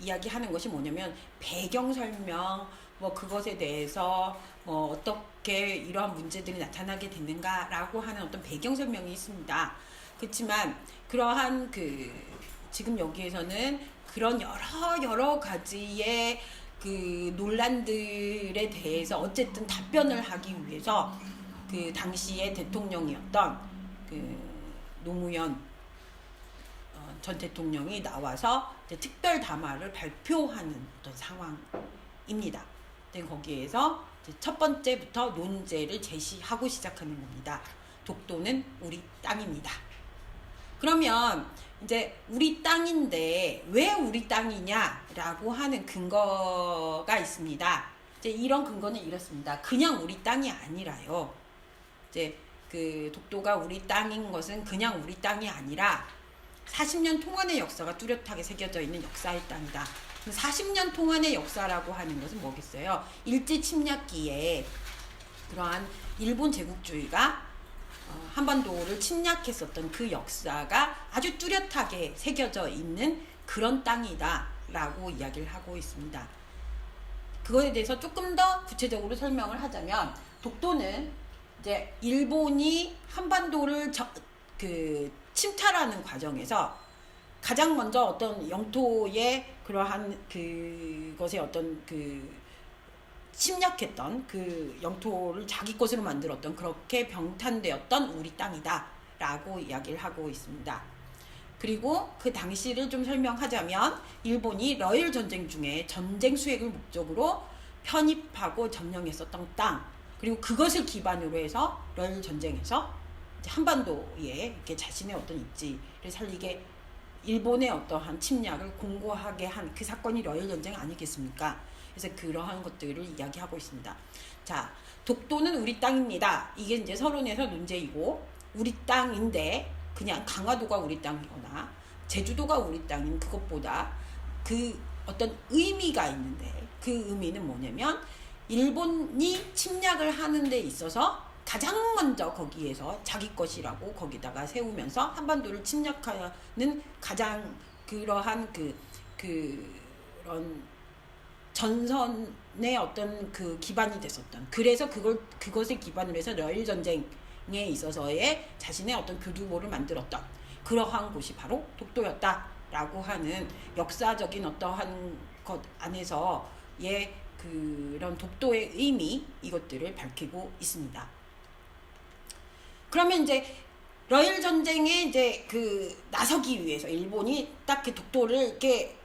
이야기하는 것이 뭐냐면 배경 설명, 뭐 그것에 대해서 뭐 어떻게 이러한 문제들이 나타나게 됐는가라고 하는 어떤 배경 설명이 있습니다. 그렇지만 그러한 지금 여기에서는 그런 여러 가지의 논란들에 대해서 어쨌든 답변을 하기 위해서 당시의 대통령이었던 노무현 전 대통령이 나와서 이제 특별 담화를 발표하는 어떤 상황입니다. 입니다. 거기에서 이제 첫 번째부터 논제를 제시하고 시작하는 겁니다. 독도는 우리 땅입니다. 그러면 이제 우리 땅인데 왜 우리 땅이냐라고 하는 근거가 있습니다. 이제 이런 근거는 이렇습니다. 그냥 우리 땅이 아니라요. 이제 그 독도가 우리 땅인 것은 그냥 우리 땅이 아니라 40년 동안의 역사가 뚜렷하게 새겨져 있는 역사의 땅이다. 40년 동안의 역사라고 하는 것은 뭐겠어요? 일제 침략기에 그러한 일본 제국주의가 한반도를 침략했었던 그 역사가 아주 뚜렷하게 새겨져 있는 그런 땅이다 라고 이야기를 하고 있습니다. 그거에 대해서 조금 더 구체적으로 설명을 하자면 독도는 이제 일본이 한반도를 침탈하는 과정에서 가장 먼저 어떤 영토의 그러한 그것의 어떤 침략했던 그 영토를 자기 것으로 만들었던 그렇게 병탄되었던 우리 땅이다 라고 이야기를 하고 있습니다. 그리고 그 당시를 좀 설명하자면 일본이 러일 전쟁 중에 전쟁 수행을 목적으로 편입하고 점령했었던 땅, 그리고 그것을 기반으로 해서 러일 전쟁에서 한반도에 이렇게 자신의 어떤 입지를 살리게 일본의 어떠한 침략을 공고하게 한 그 사건이 러일 전쟁 아니겠습니까? 그래서 그러한 것들을 이야기하고 있습니다. 자, 독도는 우리 땅입니다. 이게 이제 서론에서 논제이고, 우리 땅인데 그냥 강화도가 우리 땅이거나 제주도가 우리 땅인 그것보다 그 어떤 의미가 있는데, 그 의미는 뭐냐면 일본이 침략을 하는 데 있어서 가장 먼저 거기에서 자기 것이라고 거기다가 세우면서 한반도를 침략하는 가장 그러한 그런 전선의 어떤 그 기반이 됐었던, 그래서 그것을 기반으로 해서 러일 전쟁에 있어서의 자신의 어떤 교두보를 만들었던 그러한 곳이 바로 독도였다라고 하는 역사적인 어떠한 것 안에서의 그런 독도의 의미, 이것들을 밝히고 있습니다. 그러면 이제 러일 전쟁에 이제 나서기 위해서 일본이 딱 그 독도를 이렇게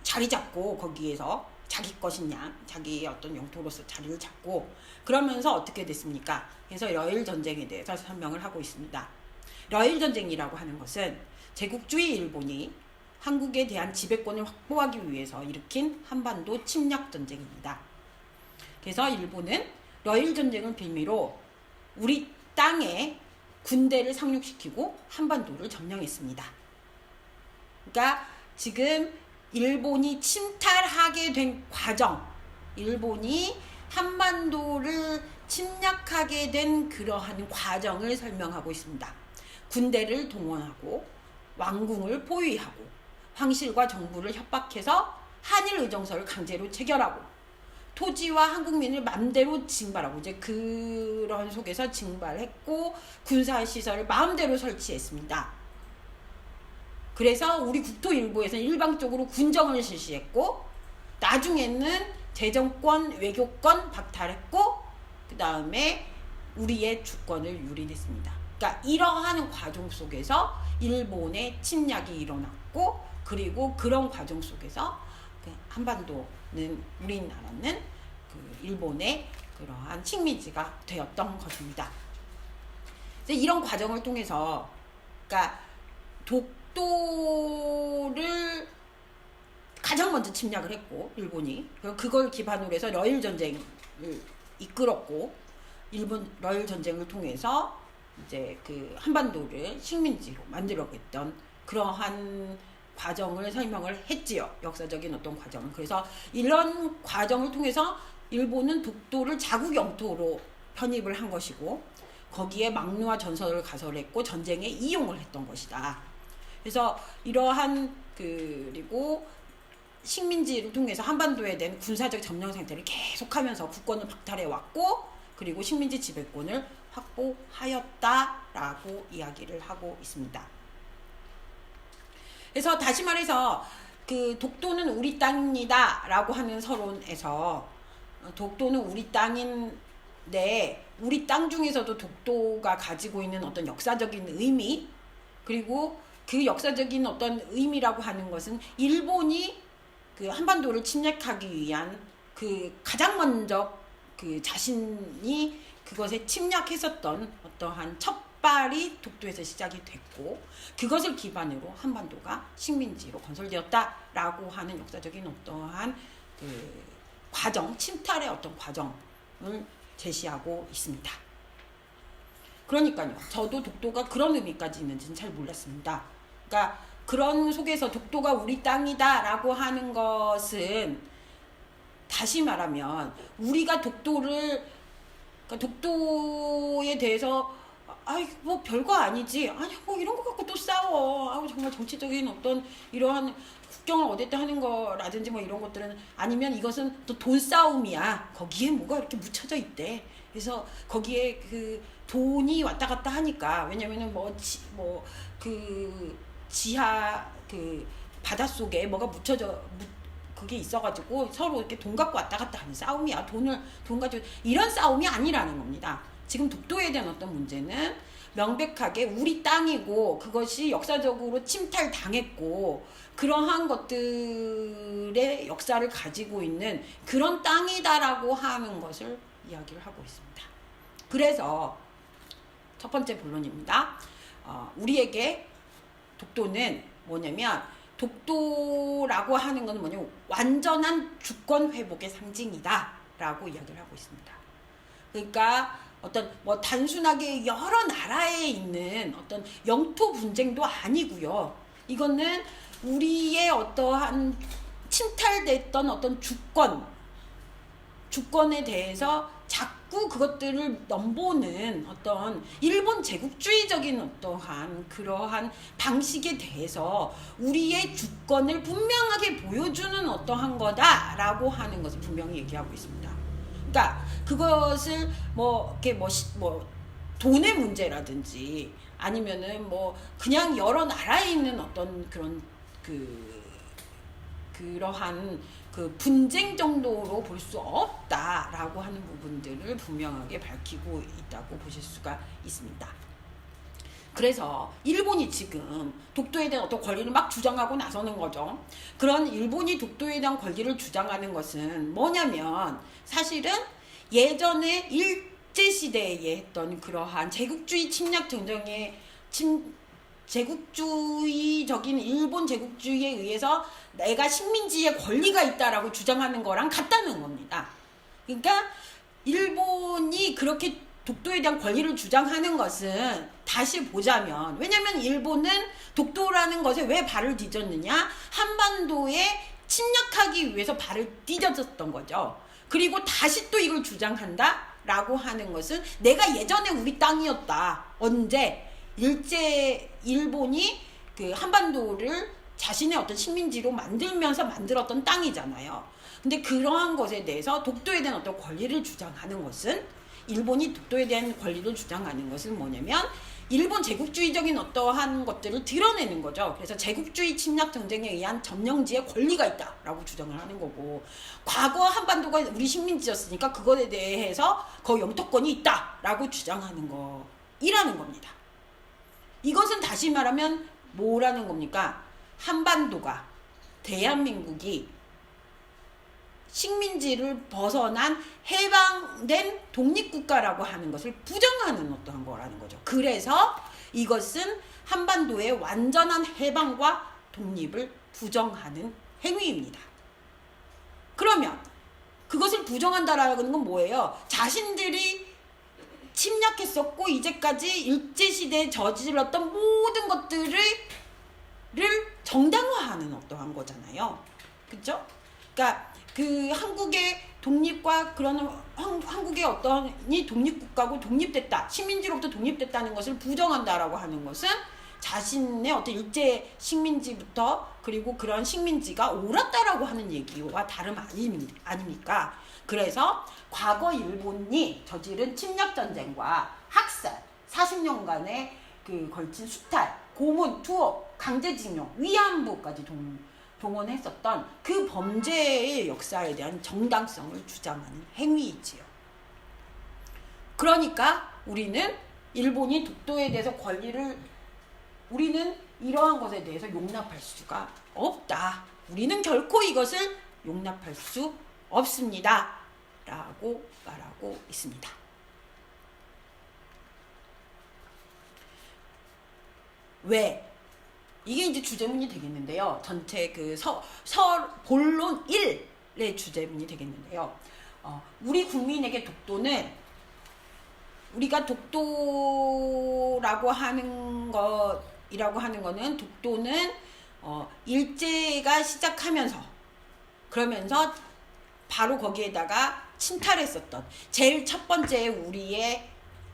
자리 잡고 거기에서 자기 것이냐, 자기의 어떤 영토로서 자리를 잡고 그러면서 어떻게 됐습니까? 그래서 러일 전쟁에 대해서 설명을 하고 있습니다. 러일 전쟁이라고 하는 것은 제국주의 일본이 한국에 대한 지배권을 확보하기 위해서 일으킨 한반도 침략 전쟁입니다. 그래서 일본은 러일 전쟁을 빌미로 우리 땅에 군대를 상륙시키고 한반도를 점령했습니다. 그러니까 지금 일본이 침탈하게 된 과정, 일본이 한반도를 침략하게 된 그러한 과정을 설명하고 있습니다. 군대를 동원하고 왕궁을 포위하고 황실과 정부를 협박해서 한일 의정서를 강제로 체결하고 토지와 한국민을 맘대로 징발하고 이제 그런 속에서 징발했고 군사시설을 마음대로 설치했습니다. 그래서 우리 국토 일부에서는 일방적으로 군정을 실시했고 나중에는 재정권, 외교권 박탈했고 그 다음에 우리의 주권을 유린했습니다. 그러니까 이러한 과정 속에서 일본의 침략이 일어났고, 그리고 그런 과정 속에서 한반도는, 우리나라는 일본의 그러한 식민지가 되었던 것입니다. 이런 과정을 통해서 그러니까 독도를 가장 먼저 침략을 했고 일본이 그걸 기반으로 해서 러일 전쟁을 이끌었고, 일본 러일 전쟁을 통해서 이제 한반도를 식민지로 만들어냈던 그러한 과정을 설명을 했지요. 역사적인 어떤 과정을. 그래서 이런 과정을 통해서 일본은 독도를 자국 영토로 편입을 한 것이고 거기에 막루와 전설을 가설했고 전쟁에 이용을 했던 것이다. 그래서 이러한 그리고 식민지를 통해서 한반도에 대한 군사적 점령 상태를 계속하면서 국권을 박탈해 왔고, 그리고 식민지 지배권을 확보하였다라고 이야기를 하고 있습니다. 그래서 다시 말해서 독도는 우리 땅입니다 라고 하는 서론에서 독도는 우리 땅인데 우리 땅 중에서도 독도가 가지고 있는 어떤 역사적인 의미, 그리고 그 역사적인 어떤 의미라고 하는 것은 일본이 한반도를 침략하기 위한 그 가장 먼저 그 자신이 그것에 침략했었던 어떠한 첫발이 독도에서 시작이 됐고, 그것을 기반으로 한반도가 식민지로 건설되었다라고 하는 역사적인 어떠한 그 과정, 침탈의 어떤 과정을 제시하고 있습니다. 그러니까요, 저도 독도가 그런 의미까지 있는지는 잘 몰랐습니다. 그러니까 그런 속에서 독도가 우리 땅이다라고 하는 것은, 다시 말하면 우리가 독도를, 그러니까 독도에 대해서 아이 뭐 별거 아니지, 아니 뭐 이런 거 갖고 또 싸워, 아우 정말 정치적인 어떤 이러한 국경을 어쨌든 하는 거라든지 뭐 이런 것들은, 아니면 이것은 또 돈 싸움이야, 거기에 뭐가 이렇게 묻혀져 있대, 그래서 거기에 그 돈이 왔다 갔다 하니까, 왜냐면은 그 지하 그 바닷속에 뭐가 그게 있어가지고 서로 이렇게 돈 갖고 왔다 갔다 하는 싸움이야, 돈 가지고, 이런 싸움이 아니라는 겁니다. 지금 독도에 대한 어떤 문제는 명백하게 우리 땅이고, 그것이 역사적으로 침탈당했고, 그러한 것들의 역사를 가지고 있는 그런 땅이다라고 하는 것을 이야기를 하고 있습니다. 그래서 첫 번째 본론입니다. 우리에게 독도는 뭐냐면, 독도라고 하는 것은 뭐냐면 완전한 주권 회복의 상징이다 라고 이야기를 하고 있습니다. 그러니까 어떤 뭐 단순하게 여러 나라에 있는 어떤 영토 분쟁도 아니고요. 이거는 우리의 어떠한 침탈됐던 어떤 주권에 대해서 자꾸 그것들을 넘보는 어떤 일본 제국주의적인 어떠한 그러한 방식에 대해서 우리의 주권을 분명하게 보여주는 어떠한 거다라고 하는 것을 분명히 얘기하고 있습니다. 그러니까 그것을 뭐 이렇게 뭐 돈의 문제라든지, 아니면은 뭐 그냥 여러 나라에 있는 어떤 그런 그러한 그 분쟁 정도로 볼 수 없다라고 하는 부분들을 분명하게 밝히고 있다고 보실 수가 있습니다. 그래서 일본이 지금 독도에 대한 어떤 권리를 막 주장하고 나서는 거죠. 그런 일본이 독도에 대한 권리를 주장하는 것은 뭐냐면, 사실은 예전에 일제시대에 했던 그러한 제국주의 침략 전쟁의 제국주의적인 일본 제국주의에 의해서 내가 식민지의 권리가 있다라고 주장하는 거랑 같다는 겁니다. 그러니까 일본이 그렇게 독도에 대한 권리를 주장하는 것은, 다시 보자면, 왜냐면 일본은 독도라는 것에 왜 발을 뒤졌느냐, 한반도에 침략하기 위해서 발을 뒤졌던 거죠. 그리고 다시 또 이걸 주장한다 라고 하는 것은, 내가 예전에 우리 땅이었다, 언제 일본이 그 한반도를 자신의 어떤 식민지로 만들면서 만들었던 땅이잖아요. 근데 그러한 것에 대해서 독도에 대한 어떤 권리를 주장하는 것은, 일본이 독도에 대한 권리를 주장하는 것은 뭐냐면, 일본 제국주의적인 어떠한 것들을 드러내는 거죠. 그래서 제국주의 침략 전쟁에 의한 점령지의 권리가 있다라고 주장을 하는 거고, 과거 한반도가 우리 식민지였으니까 그것에 대해서 그 영토권이 있다라고 주장하는 거이라는 겁니다. 이것은 다시 말하면 뭐라는 겁니까? 한반도가, 대한민국이 식민지를 벗어난 해방된 독립국가라고 하는 것을 부정하는 어떠한 거라는 거죠. 그래서 이것은 한반도의 완전한 해방과 독립을 부정하는 행위입니다. 그러면 그것을 부정한다라는 건 뭐예요? 자신들이 침략했었고 이제까지 일제시대에 저질렀던 모든 것들을 정당화하는 어떠한 거잖아요. 그렇죠? 그러니까 그 한국의 독립과 그런 한국의 어떠한 독립국가고 독립됐다, 식민지로부터 독립됐다는 것을 부정한다라고 하는 것은 자신의 어떤 일제 식민지부터, 그리고 그런 식민지가 옳았다라고 하는 얘기와 다름 아닙니까? 그래서 과거 일본이 저지른 침략전쟁과 학살, 40년간의 그 걸친 수탈, 고문, 투옥, 강제징용, 위안부까지 동원했었던 그 범죄의 역사에 대한 정당성을 주장하는 행위이지요. 그러니까 우리는 일본이 독도에 대해서 우리는 이러한 것에 대해서 용납할 수가 없다. 우리는 결코 이것을 용납할 수 없습니다. 라고 말하고 있습니다. 왜? 이게 이제 주제문이 되겠는데요. 전체 그 본론 1의 주제문이 되겠는데요. 우리 국민에게 독도는, 우리가 독도라고 하는 거는 독도는 일제가 시작하면서, 그러면서 바로 거기에다가 침탈했었던 제일 첫 번째 우리의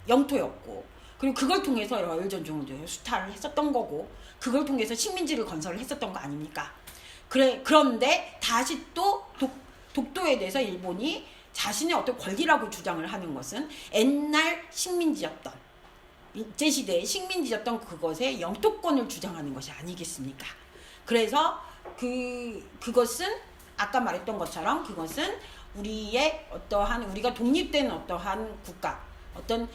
영토였고, 그리고 그걸 통해서 여일전쟁을 수탈을 했었던 거고, 그걸 통해서 식민지를 건설을 했었던 거 아닙니까? 그런데 다시 또 독도에 대해서 일본이 자신의 어떤 권리라고 주장을 하는 것은 옛날 식민지였던, 일제시대의 식민지였던 그것의 영토권을 주장하는 것이 아니겠습니까? 그래서 그것은 아까 말했던 것처럼 그것은 우리의 우리가 독립된 어떠한 국가, 어떤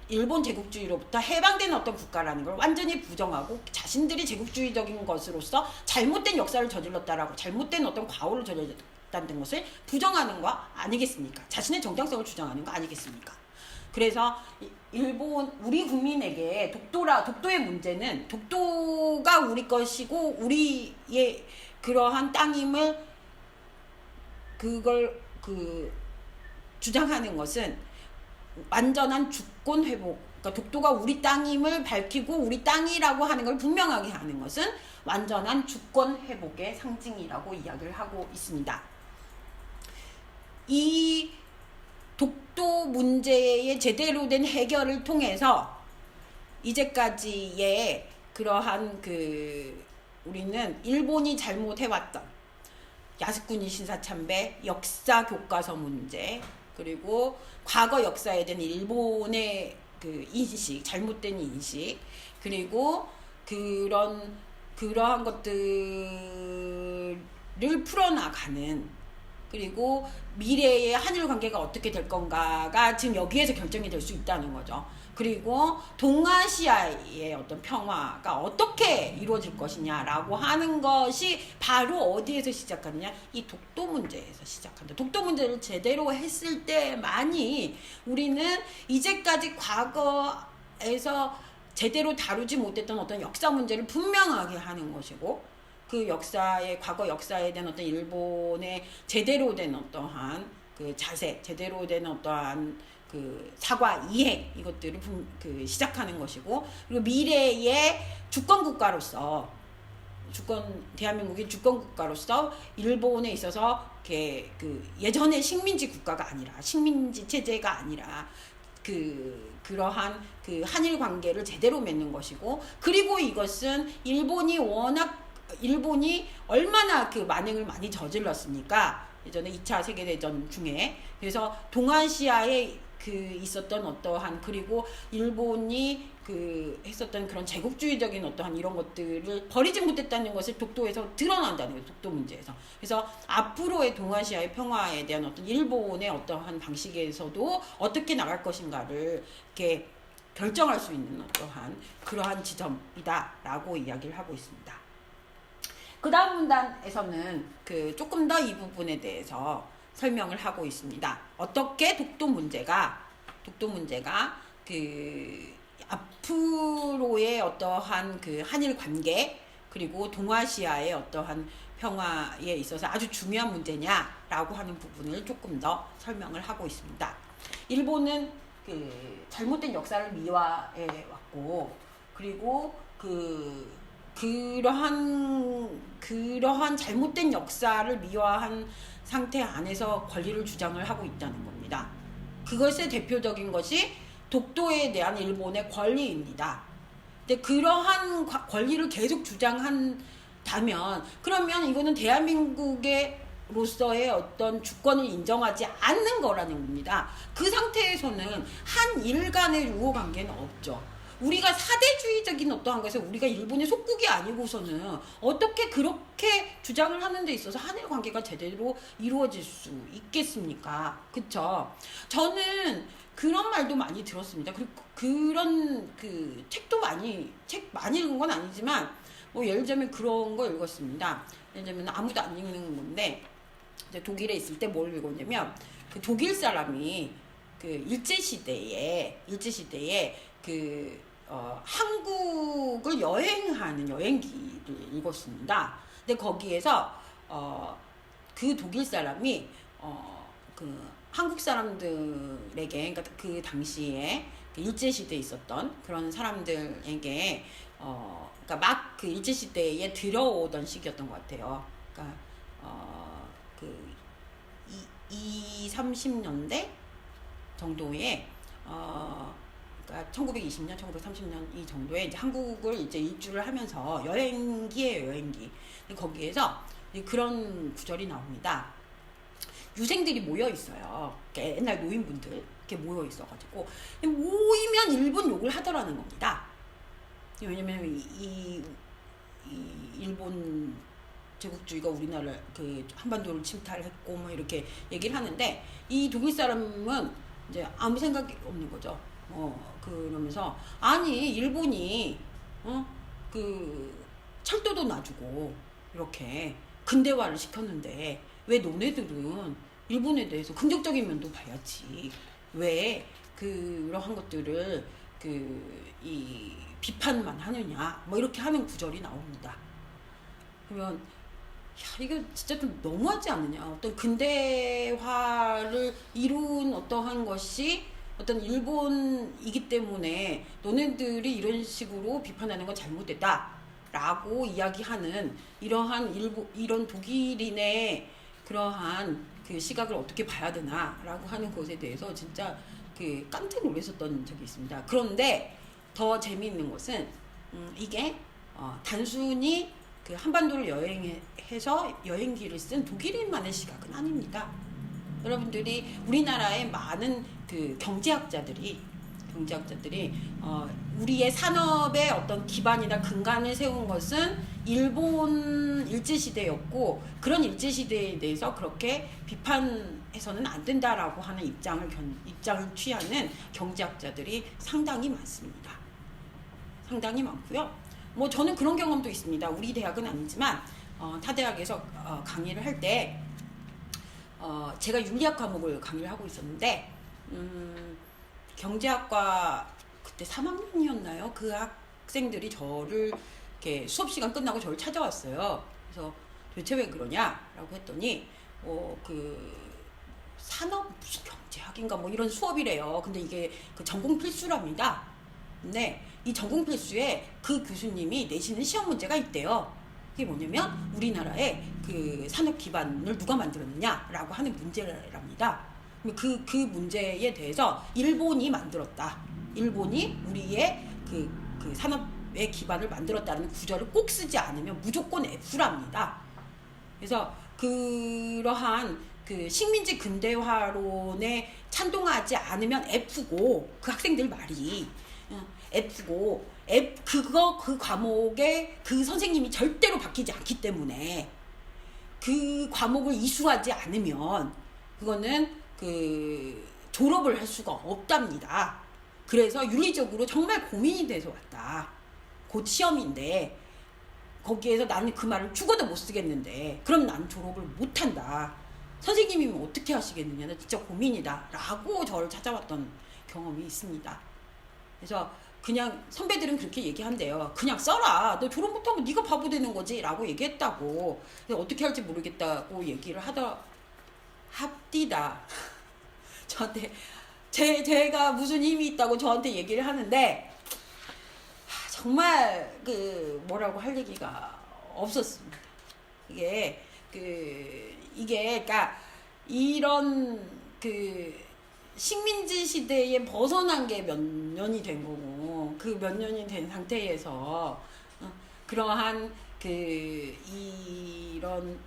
일본 제국주의로부터 해방된 어떤 국가라는 걸 완전히 부정하고, 자신들이 제국주의적인 것으로서 잘못된 역사를 저질렀다라고, 잘못된 어떤 과오를 저질렀다는 것을 부정하는 거 아니겠습니까? 자신의 정당성을 주장하는 거 아니겠습니까? 그래서 우리 국민에게 독도의 문제는, 독도가 우리 것이고 우리의 그러한 땅임을 주장하는 것은 완전한 주권 회복, 그러니까 독도가 우리 땅임을 밝히고 우리 땅이라고 하는 걸 분명하게 하는 것은 완전한 주권 회복의 상징이라고 이야기를 하고 있습니다. 이 독도 문제의 제대로 된 해결을 통해서 이제까지의 그러한 우리는 일본이 잘못해왔던 야스쿠니 신사참배, 역사 교과서 문제, 그리고 과거 역사에 대한 일본의 인식, 잘못된 인식, 그리고 그러한 것들을 풀어나가는, 그리고 미래의 한일 관계가 어떻게 될 건가가 지금 여기에서 결정이 될 수 있다는 거죠. 그리고 동아시아의 어떤 평화가 어떻게 이루어질 것이냐라고 하는 것이 바로 어디에서 시작하느냐? 이 독도 문제에서 시작한다. 독도 문제를 제대로 했을 때만이 우리는 이제까지 과거에서 제대로 다루지 못했던 어떤 역사 문제를 분명하게 하는 것이고, 그 과거 역사에 대한 어떤 일본의 제대로 된 어떠한 자세, 제대로 된 어떠한 사과, 이해, 이것들을 시작하는 것이고, 그리고 미래의 주권국가로서, 대한민국이 주권국가로서 일본에 있어서 예전의 식민지 국가가 아니라, 식민지 체제가 아니라 그러한 한일 관계를 제대로 맺는 것이고, 그리고 이것은 일본이 얼마나 만행을 많이 저질렀습니까? 예전에 2차 세계대전 중에. 그래서 동아시아에 있었던 어떠한, 그리고 일본이 했었던 그런 제국주의적인 어떠한 이런 것들을 버리지 못했다는 것을 독도에서 드러난다는 거예요. 독도 문제에서. 그래서 앞으로의 동아시아의 평화에 대한 어떤 일본의 어떠한 방식에서도 어떻게 나갈 것인가를 이렇게 결정할 수 있는 어떠한 그러한 지점이다라고 이야기를 하고 있습니다. 그 다음 문단에서는 조금 더 이 부분에 대해서 설명을 하고 있습니다. 어떻게 독도 문제가 앞으로의 어떠한 한일 관계, 그리고 동아시아의 어떠한 평화에 있어서 아주 중요한 문제냐라고 하는 부분을 조금 더 설명을 하고 있습니다. 일본은 잘못된 역사를 미화해 왔고, 그리고 그러한 잘못된 역사를 미화한 상태 안에서 권리를 주장을 하고 있다는 겁니다. 그것의 대표적인 것이 독도에 대한 일본의 권리입니다. 근데 그러한 권리를 계속 주장한다면, 그러면 이거는 대한민국로서의 어떤 주권을 인정하지 않는 거라는 겁니다. 그 상태에서는 한일 간의 유호 관계는 없죠. 우리가 사대주의적인 어떠한 것에 우리가 일본의 속국이 아니고서는 어떻게 그렇게 주장을 하는 데 있어서 한일 관계가 제대로 이루어질 수 있겠습니까? 그쵸? 저는 그런 말도 많이 들었습니다. 그리고 그런 책 많이 읽은 건 아니지만, 예를 들면 그런 거 읽었습니다. 예를 들면 아무도 안 읽는 건데, 이제 독일에 있을 때 뭘 읽었냐면 그 독일 사람이 그 일제시대에 한국을 여행하는 여행기를 읽었습니다. 근데 거기에서 그 독일 사람이 그 한국 사람들에게, 그러니까 그 당시에 그 일제시대에 있었던 그런 사람들에게 그러니까 막 그 일제시대에 들어오던 시기였던 것 같아요. 그러니까 그 30년대 정도에 그러니까 1920년, 1930년 이 정도에 이제 한국을 이제 일주를 하면서 여행기예요, 여행기. 거기에서 그런 구절이 나옵니다. 유생들이 모여 있어요. 옛날 노인분들 이렇게 모여 있어가지고 모이면 일본 욕을 하더라는 겁니다. 왜냐면 이 일본 제국주의가 우리나라 그 한반도를 침탈했고 뭐 이렇게 얘기를 하는데 이 독일 사람은 이제 아무 생각이 없는 거죠. 그러면서 아니 일본이 그 철도도 놔주고 이렇게 근대화를 시켰는데 왜 너네들은 일본에 대해서 긍정적인 면도 봐야지 왜 그러한 것들을 이 비판만 하느냐 뭐 이렇게 하는 구절이 나옵니다. 그러면 이거 진짜 좀 너무하지 않느냐. 어떤 근대화를 이룬 어떠한 것이 어떤 일본이기 때문에 너네들이 이런 식으로 비판하는 건 잘못됐다 라고 이야기하는 이런 독일인의 그러한 그 시각을 어떻게 봐야 되나 라고 하는 것에 대해서 진짜 그 깜짝 놀랐었던 적이 있습니다. 그런데 더 재미있는 것은 이게 단순히 그 한반도를 여행해서 여행기를 쓴 독일인만의 시각은 아닙니다. 여러분들이 우리나라의 많은 그 경제학자들이 우리의 산업의 어떤 기반이나 근간을 세운 것은 일본 일제시대였고 그런 일제시대에 대해서 그렇게 비판해서는 안 된다라고 하는 입장을 취하는 경제학자들이 상당히 많습니다. 상당히 많고요. 뭐 저는 그런 경험도 있습니다. 우리 대학은 아니지만 타 대학에서 강의를 할 때 제가 윤리학 과목을 강의를 하고 있었는데 경제학과 그때 3학년이었나요? 그 학생들이 저를 이렇게 수업 시간 끝나고 저를 찾아왔어요. 그래서 도대체 왜 그러냐라고 했더니 그 산업 무슨 경제학인가 뭐 이런 수업이래요. 근데 이게 그 전공 필수랍니다. 근데 이 전공 필수에 그 교수님이 내시는 시험 문제가 있대요. 그게 뭐냐면 우리나라의 그 산업 기반을 누가 만들었느냐라고 하는 문제랍니다. 그 문제에 대해서 일본이 만들었다. 일본이 우리의 그 산업의 기반을 만들었다는 구절을 꼭 쓰지 않으면 무조건 F랍니다. 그래서 그러한 그 식민지 근대화론에 찬동하지 않으면 F고 그 학생들 말이 F고 그 과목에 그 선생님이 절대로 바뀌지 않기 때문에 그 과목을 이수하지 않으면 그거는 그 졸업을 할 수가 없답니다. 그래서 윤리적으로 정말 고민이 돼서 왔다. 곧 시험인데 거기에서 나는 그 말을 죽어도 못 쓰겠는데 그럼 나는 졸업을 못한다. 선생님이면 어떻게 하시겠느냐. 나 진짜 고민이다. 라고 저를 찾아왔던 경험이 있습니다. 그래서 그냥 선배들은 그렇게 얘기한대요. 그냥 써라. 너 졸업 못하면 네가 바보 되는 거지. 라고 얘기했다고. 어떻게 할지 모르겠다고 얘기를 합디다. 저한테 제가 무슨 힘이 있다고 저한테 얘기를 하는데 정말 그 뭐라고 할 얘기가 없었습니다. 이게 그러니까 이런 그 식민지 시대에 벗어난 게 몇 년이 된 거고 그 몇 년이 된 상태에서 그러한 이런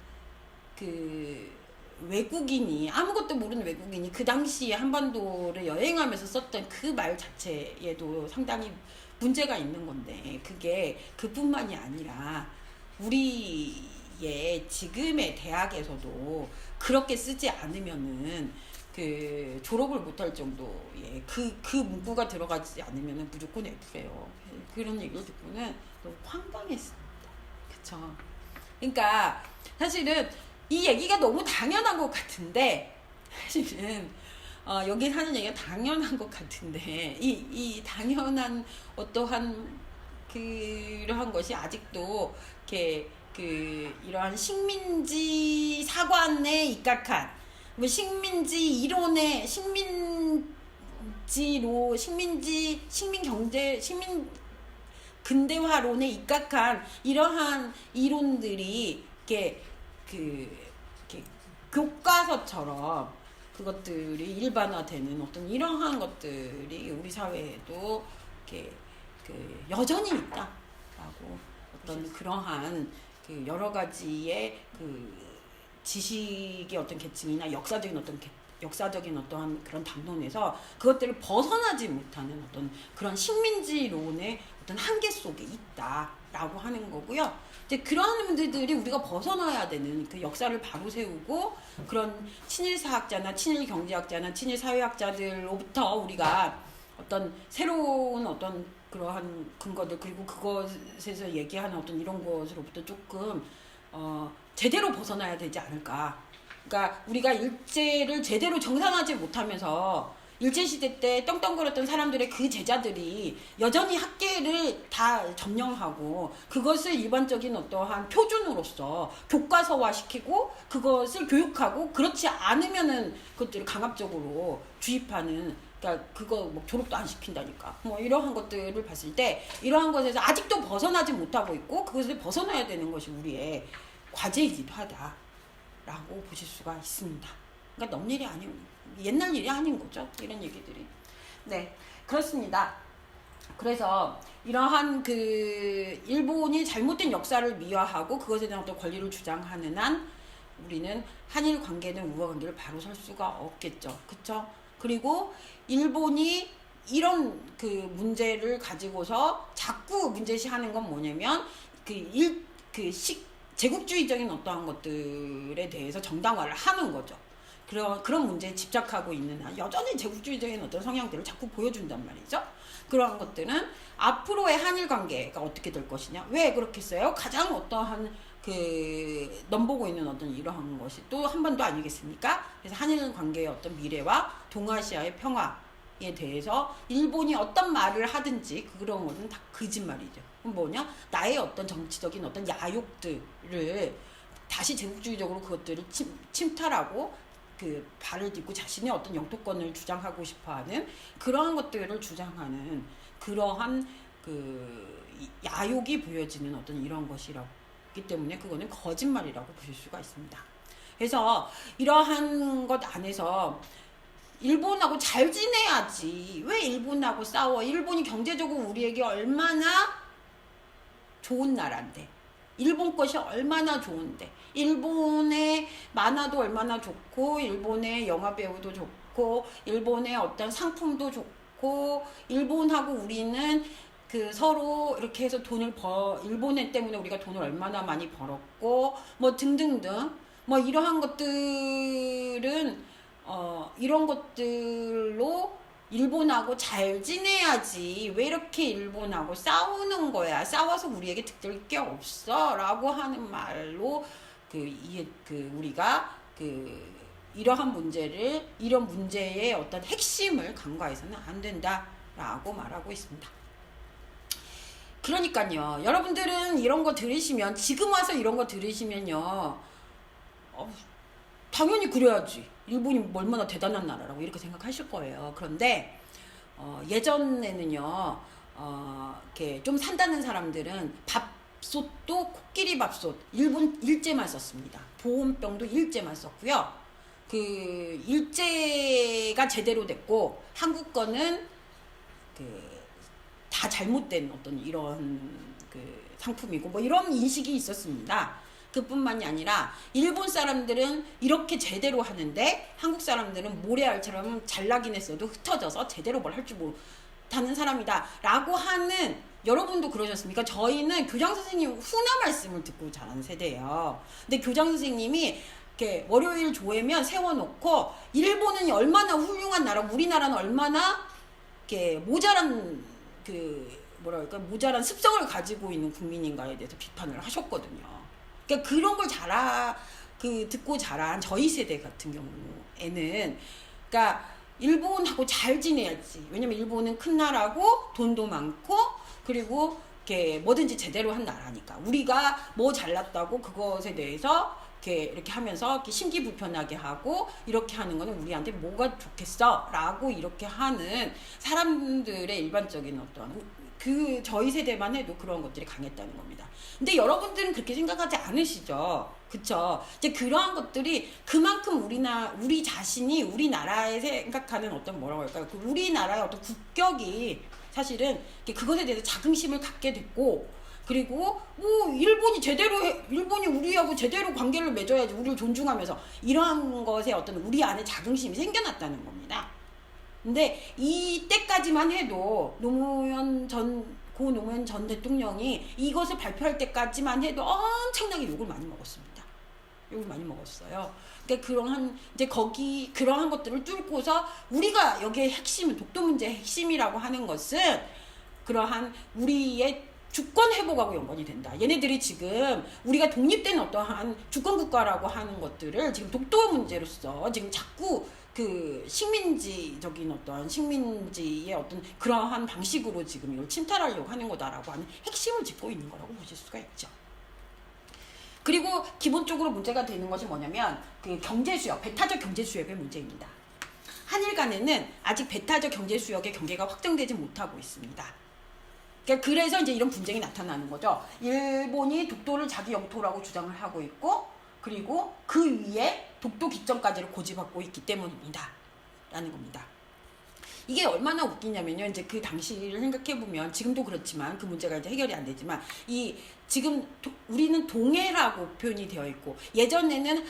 외국인이 아무것도 모르는 외국인이 그 당시에 한반도를 여행하면서 썼던 그 말 자체에도 상당히 문제가 있는 건데 그게 그뿐만이 아니라 우리의 지금의 대학에서도 그렇게 쓰지 않으면은 그 졸업을 못할 정도의 그 문구가 들어가지 않으면은 무조건 F예요. 그런 얘기를 듣고는 너무 황당했습니다. 그쵸? 그러니까 사실은 이 얘기가 너무 당연한 것 같은데 사실은 여기 하는 얘기가 당연한 것 같은데 이 당연한 어떠한 그러한 것이 아직도 이렇게 이러한 식민지 사관에 입각한 뭐 식민지 이론에 식민 근대화론에 입각한 이러한 이론들이 이렇게 교과서처럼 그것들이 일반화되는 어떤 이러한 것들이 우리 사회에도 이렇게 여전히 있다라고 어떤 그러한 여러 가지의 지식의 어떤 계층이나 역사적인 어떠한 그런 담론에서 그것들을 벗어나지 못하는 어떤 그런 식민지론의 어떤 한계 속에 있다라고 하는 거고요. 이제 그러한 문제들이 우리가 벗어나야 되는 그 역사를 바로 세우고 그런 친일사학자나 친일경제학자나 친일사회학자들로부터 우리가 어떤 새로운 어떤 그러한 근거들 그리고 그것에서 얘기하는 어떤 이런 것으로부터 조금 제대로 벗어나야 되지 않을까. 그러니까 우리가 일제를 제대로 정상화하지 못하면서 일제시대 때 떵떵거렸던 사람들의 그 제자들이 여전히 학계를 다 점령하고 그것을 일반적인 어떠한 표준으로서 교과서화시키고 그것을 교육하고 그렇지 않으면은 그것들을 강압적으로 주입하는 그러니까 그거 뭐 졸업도 안 시킨다니까 뭐 이러한 것들을 봤을 때 이러한 것에서 아직도 벗어나지 못하고 있고 그것을 벗어나야 되는 것이 우리의 과제이기도 하다라고 보실 수가 있습니다. 그러니까 넘 일이 아닌 옛날 일이 아닌 거죠. 이런 얘기들이. 네, 그렇습니다. 그래서 이러한 일본이 잘못된 역사를 미화하고 그것에 대한 어떤 권리를 주장하는 한 우리는 한일 관계는 우호 관계를 바로 설 수가 없겠죠. 그렇죠? 그리고 일본이 이런 문제를 가지고서 자꾸 문제시하는 건 뭐냐면 제국주의적인 어떠한 것들에 대해서 정당화를 하는 거죠. 그런 문제에 집착하고 있는 한 여전히 제국주의적인 어떤 성향들을 자꾸 보여준단 말이죠. 그러한 것들은 앞으로의 한일 관계가 어떻게 될 것이냐. 왜 그렇겠어요? 가장 어떠한 넘보고 있는 어떤 이러한 것이 또 한반도 아니겠습니까? 그래서 한일 관계의 어떤 미래와 동아시아의 평화에 대해서 일본이 어떤 말을 하든지 그런 것은 다 거짓말이죠. 그럼 뭐냐? 나의 어떤 정치적인 어떤 야욕들을 다시 제국주의적으로 그것들을 침탈하고 발을 딛고 자신의 어떤 영토권을 주장하고 싶어하는 그러한 것들을 주장하는 그러한 야욕이 보여지는 어떤 이런 것이라기 때문에 그거는 거짓말이라고 보실 수가 있습니다. 그래서 이러한 것 안에서 일본하고 잘 지내야지. 왜 일본하고 싸워? 일본이 경제적으로 우리에게 얼마나 좋은 나라인데. 일본 것이 얼마나 좋은데. 일본의 만화도 얼마나 좋고 일본의 영화배우도 좋고 일본의 어떤 상품도 좋고 일본하고 우리는 서로 이렇게 해서 일본 때문에 우리가 돈을 얼마나 많이 벌었고 뭐 등등등 뭐 이러한 것들은 이런 것들로 일본하고 잘 지내야지 왜 이렇게 일본하고 싸우는 거야 싸워서 우리에게 득될 게 없어 라고 하는 말로 우리가 이러한 이런 문제의 어떤 핵심을 간과해서는 안 된다라고 말하고 있습니다. 그러니까요, 여러분들은 이런 거 들으시면 지금 와서 이런 거 들으시면요, 당연히 그래야지. 일본이 얼마나 대단한 나라라고 이렇게 생각하실 거예요. 그런데 예전에는요, 이렇게 좀 산다는 사람들은 밥솥도 코끼리 밥솥 일본 일제만 썼습니다. 보온병도 일제만 썼고요. 일제가 제대로 됐고 한국 거는 다 잘못된 어떤 이런 상품이고 뭐 이런 인식이 있었습니다. 그뿐만이 아니라 일본 사람들은 이렇게 제대로 하는데 한국 사람들은 모래알처럼 잘나긴 했어도 흩어져서 제대로 뭘 할 줄 못하는 사람이다 라고 하는 여러분도 그러셨습니까? 저희는 교장 선생님 훈화 말씀을 듣고 자란 세대예요. 근데 교장 선생님이 이렇게 월요일 조회면 세워놓고 일본은 얼마나 훌륭한 나라 우리나라는 얼마나 이렇게 모자란 모자란 습성을 가지고 있는 국민인가에 대해서 비판을 하셨거든요. 그러니까 그런 걸 그 듣고 자란 저희 세대 같은 경우에는 그러니까 일본하고 잘 지내야지. 왜냐면 일본은 큰 나라고 돈도 많고 그리고 이렇게 뭐든지 제대로 한 나라니까. 우리가 뭐 잘났다고 그것에 대해서 이렇게 하면서 이렇게 심기불편하게 하고 이렇게 하는 거는 우리한테 뭐가 좋겠어? 라고 이렇게 하는 사람들의 일반적인 어떤 그 저희 세대만 해도 그런 것들이 강했다는 겁니다. 근데 여러분들은 그렇게 생각하지 않으시죠? 그쵸? 이제 그러한 것들이 그만큼 우리 자신이 우리나라에 생각하는 어떤 뭐라고 할까요? 그 우리나라의 어떤 국격이 사실은 그것에 대해서 자긍심을 갖게 됐고, 그리고 뭐 일본이 우리하고 제대로 관계를 맺어야지, 우리를 존중하면서 이러한 것에 어떤 우리 안에 자긍심이 생겨났다는 겁니다. 근데 이때까지만 해도 고 노무현 전 대통령이 이것을 발표할 때까지만 해도 엄청나게 욕을 많이 먹었습니다. 욕을 많이 먹었어요. 그러니까 그러한 것들을 뚫고서 우리가 여기에 독도 문제의 핵심이라고 하는 것은 그러한 우리의 주권 회복하고 연관이 된다. 얘네들이 지금 우리가 독립된 어떠한 주권 국가라고 하는 것들을 지금 독도 문제로서 지금 자꾸 그 식민지의 어떤 그러한 방식으로 지금 이걸 침탈하려고 하는 거다라고 하는 핵심을 짚고 있는 거라고 보실 수가 있죠. 그리고 기본적으로 문제가 되는 것이 뭐냐면 그 경제수역, 배타적 경제수역의 문제입니다. 한일 간에는 아직 배타적 경제수역의 경계가 확정되지 못하고 있습니다. 그래서 이제 이런 분쟁이 나타나는 거죠. 일본이 독도를 자기 영토라고 주장을 하고 있고, 그리고 그 위에 독도 기점까지를 고집하고 있기 때문입니다. 라는 겁니다. 이게 얼마나 웃기냐면요. 이제 그 당시를 생각해보면, 지금도 그렇지만, 그 문제가 이제 해결이 안 되지만, 지금 우리는 동해라고 표현이 되어 있고, 예전에는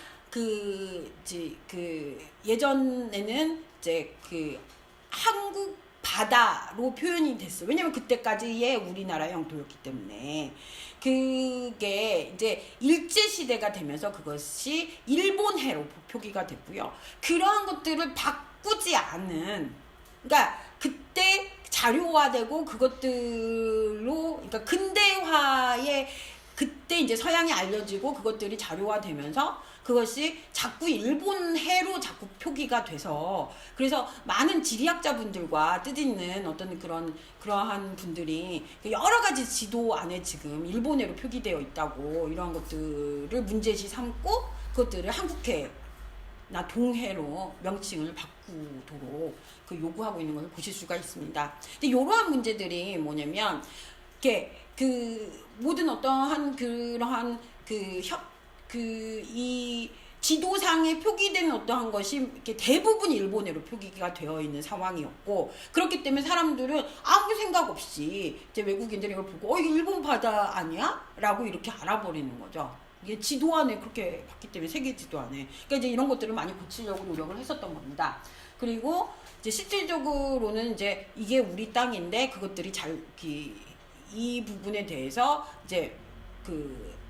한국 바다로 표현이 됐어요. 왜냐면 그때까지의 우리나라의 영토였기 때문에. 그게 이제 일제시대가 되면서 그것이 일본해로 표기가 됐고요. 그러한 것들을 바꾸지 않은, 그러니까 그때 자료화되고 그것들로, 그러니까 근대화에 그때 이제 서양이 알려지고 그것들이 자료화되면서 그것이 자꾸 일본해로 자꾸 표기가 돼서, 그래서 많은 지리학자분들과 뜻있는 어떤 그러한 분들이 여러 가지 지도 안에 지금 일본해로 표기되어 있다고 이러한 것들을 문제시 삼고 그것들을 한국해나 동해로 명칭을 바꾸도록 요구하고 있는 것을 보실 수가 있습니다. 근데 이러한 문제들이 뭐냐면, 모든 어떠한 그러한 이 지도상에 표기된 어떠한 것이 이렇게 대부분 일본어로 표기가 되어 있는 상황이었고, 그렇기 때문에 사람들은 아무 생각 없이 이제 외국인들이 이걸 보고 이게 일본 바다 아니야? 라고 이렇게 알아버리는 거죠. 이게 지도 안에 그렇게 봤기 때문에, 세계 지도 안에. 그러니까 이제 이런 것들을 많이 고치려고 노력을 했었던 겁니다. 그리고 이제 실질적으로는 이제 이게 우리 땅인데 그것들이 이 부분에 대해서 이제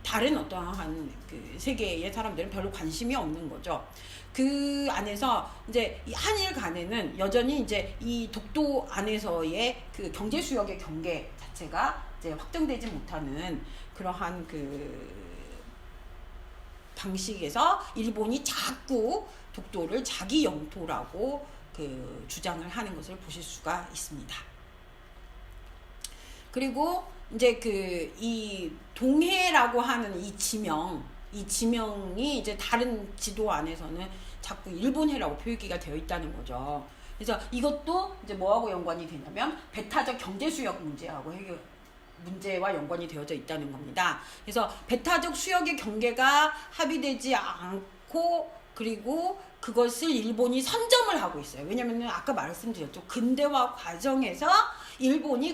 다른 어떠한 세계의 사람들은 별로 관심이 없는 거죠. 그 안에서 이제 이 한일 간에는 여전히 이제 이 독도 안에서의 그 경제 수역의 경계 자체가 이제 확정되지 못하는 그러한 방식에서 일본이 자꾸 독도를 자기 영토라고 주장을 하는 것을 보실 수가 있습니다. 그리고 이제 이 동해라고 하는 이 지명이 이제 다른 지도 안에서는 자꾸 일본해라고 표기가 되어 있다는 거죠. 그래서 이것도 이제 뭐하고 연관이 되냐면 배타적 경제 수역 문제와 연관이 되어져 있다는 겁니다. 그래서 배타적 수역의 경계가 합의되지 않고, 그리고 그것을 일본이 선점을 하고 있어요. 왜냐면은 아까 말씀드렸죠. 근대화 과정에서 일본이